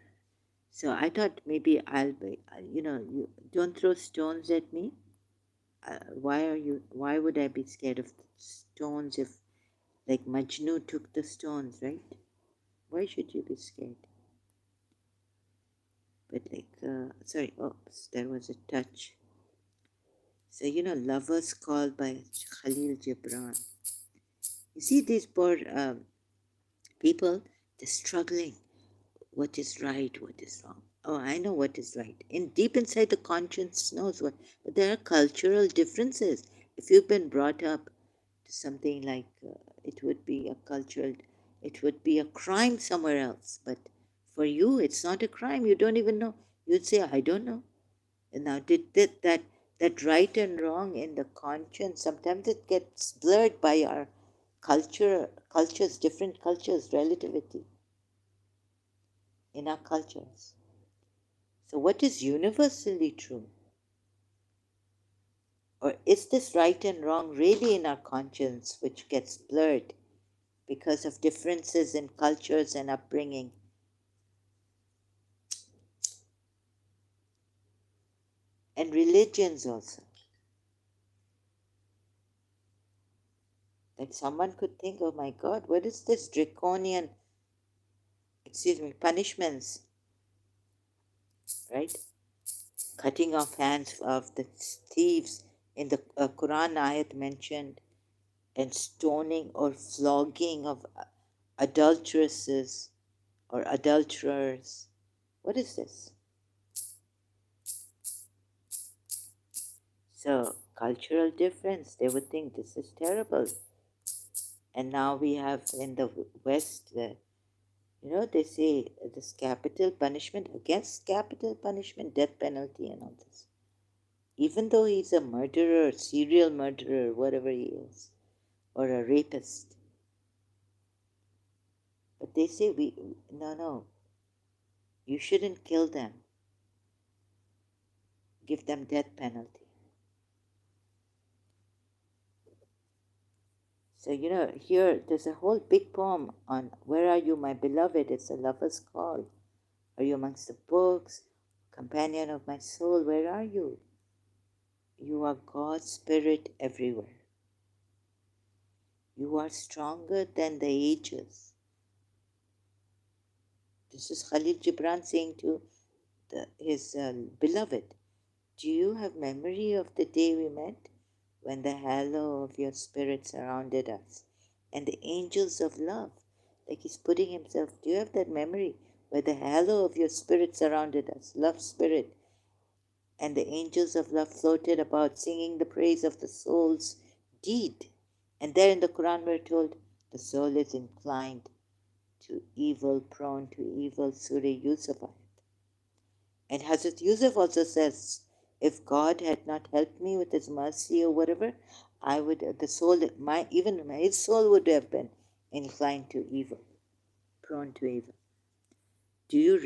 So I thought maybe I'll be, you don't throw stones at me. Why would I be scared of stones if, like, Majnu took the stones, right? Why should you be scared? But sorry, oops, there was a touch. So, lovers called by Khalil Gibran. You see these poor people, they're struggling. What is right? What is wrong? Oh, I know what is right. In deep inside, the conscience knows what. But there are cultural differences. If you've been brought up to something like it would be a cultural, it would be a crime somewhere else. But for you, it's not a crime. You don't even know. You'd say, I don't know. And now, did that right and wrong in the conscience? Sometimes it gets blurred by our cultures, different cultures, relativity in our cultures. So, what is universally true? Or is this right and wrong really in our conscience, which gets blurred because of differences in cultures and upbringing? And religions also. That someone could think, oh my God, what is this draconian, punishments, right? Cutting off hands of the thieves in the Quran ayat mentioned, and stoning or flogging of adulteresses or adulterers. What is this? So, cultural difference, they would think this is terrible. And now we have in the West, they say this capital punishment, against capital punishment, death penalty, and all this. Even though he's a murderer, serial murderer, whatever he is, or a rapist. But they say, no, you shouldn't kill them. Give them death penalty. So, here there's a whole big poem on Where Are You, My Beloved? It's a lover's call. Are you amongst the books? Companion of my soul, where are you? You are God's spirit everywhere. You are stronger than the ages. This is Khalil Gibran saying to his beloved, do you have memory of the day we met when the halo of your spirit surrounded us and the angels of love? Like he's putting himself, do you have that memory where the halo of your spirit surrounded us, love spirit, and the angels of love floated about singing the praise of the soul's deed? And there in the Quran we're told the soul is inclined to evil, prone to evil, Surah Yusuf. And Hazrat Yusuf also says, if God had not helped me with his mercy or whatever, I would, the soul, his soul would have been inclined to evil, prone to evil. Do you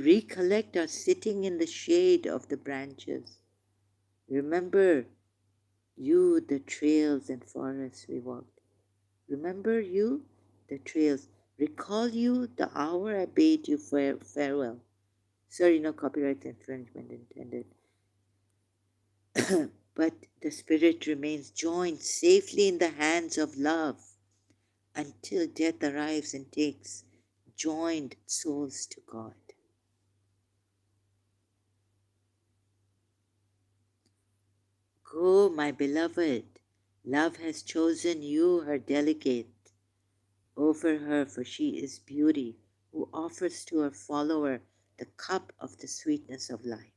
recollect us sitting in the shade of the branches? Remember you, the trails and forests we walked. Remember you, the trails. Recall you, the hour I bade you farewell. Sorry, no copyright infringement intended. But the spirit remains joined safely in the hands of love until death arrives and takes joined souls to God. Go, my beloved, love has chosen you, her delegate, over her, for she is beauty, who offers to her follower the cup of the sweetness of life.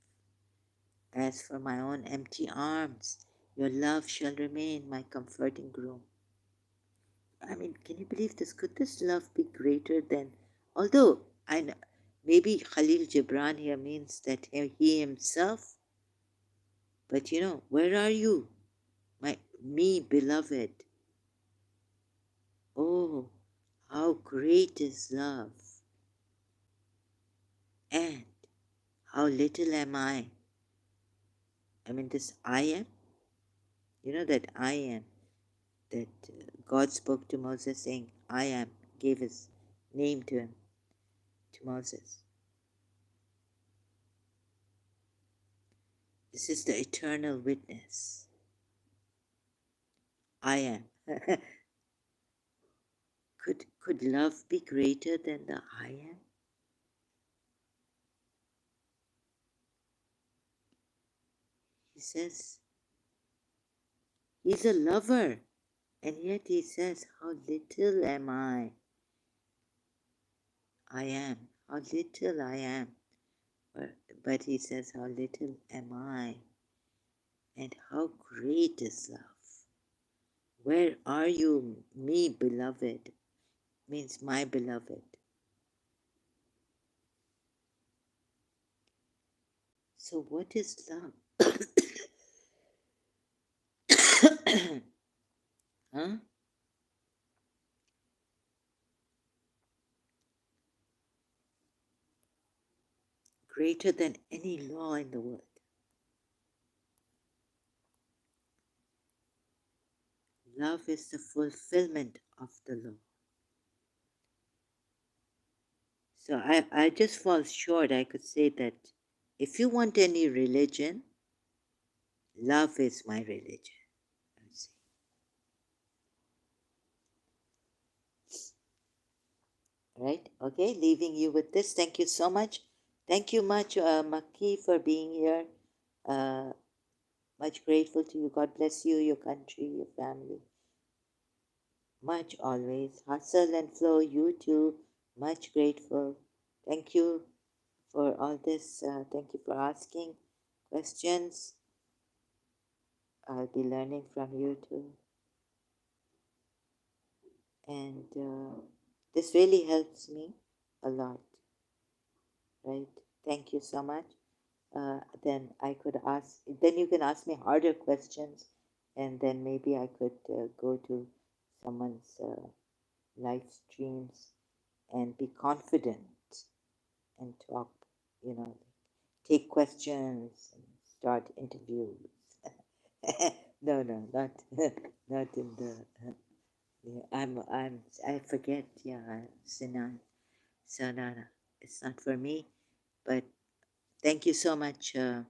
As for my own empty arms, your love shall remain my comforting groom. I mean, can you believe this? Could this love be greater than, although I know, maybe Khalil Gibran here means that he himself, but you know, where are you, me beloved? Oh, how great is love, and how little am I. I mean, this I am, you know, that I am, that God spoke to Moses saying, I am, gave his name to him, to Moses. This is the eternal witness. I am. Could love be greater than the I am? He says, he's a lover, and yet he says, how little am I? I am. How little I am. But he says, how little am I? And how great is love? Where are you, me beloved? Means my beloved. So what is love? Huh? Greater than any law in the world. Love is the fulfillment of the law. So I just fall short. I could say that if you want any religion, love is my religion. Right? Okay, leaving you with this. Thank you so much. Thank you much, Maki, for being here. Much grateful to you. God bless you, your country, your family. Much always. Hustle and flow, you too. Much grateful. Thank you for all this. Thank you for asking questions. I'll be learning from you too. And this really helps me a lot. Right? Thank you so much. Then I could ask, then you can ask me harder questions, and then maybe I could go to someone's live streams and be confident and talk, you know, take questions and start interviews. No, not not in the. Yeah, I forget. Yeah, Sinan. So no, it's not for me. But thank you so much. God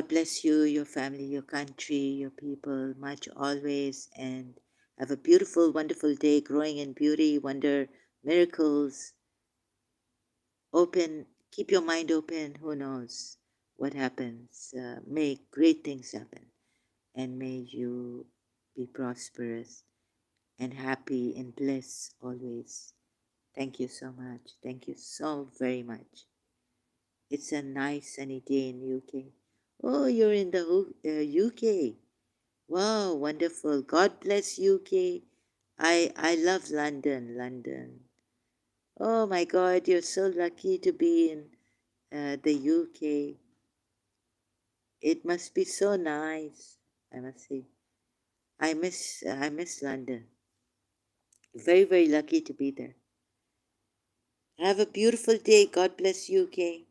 bless you, your family, your country, your people, much always, and have a beautiful, wonderful day, growing in beauty, wonder, miracles. Open, keep your mind open. Who knows what happens? May great things happen, and may you be prosperous and happy in bliss always. Thank you so much. Thank you so very much. It's a nice sunny day in UK. Oh, you're in the UK. Wow, wonderful. God bless UK. I love London, London. Oh my God, you're so lucky to be in the UK. It must be so nice, I must say. I miss London. Very, very lucky to be there. Have a beautiful day. God bless you, Kay.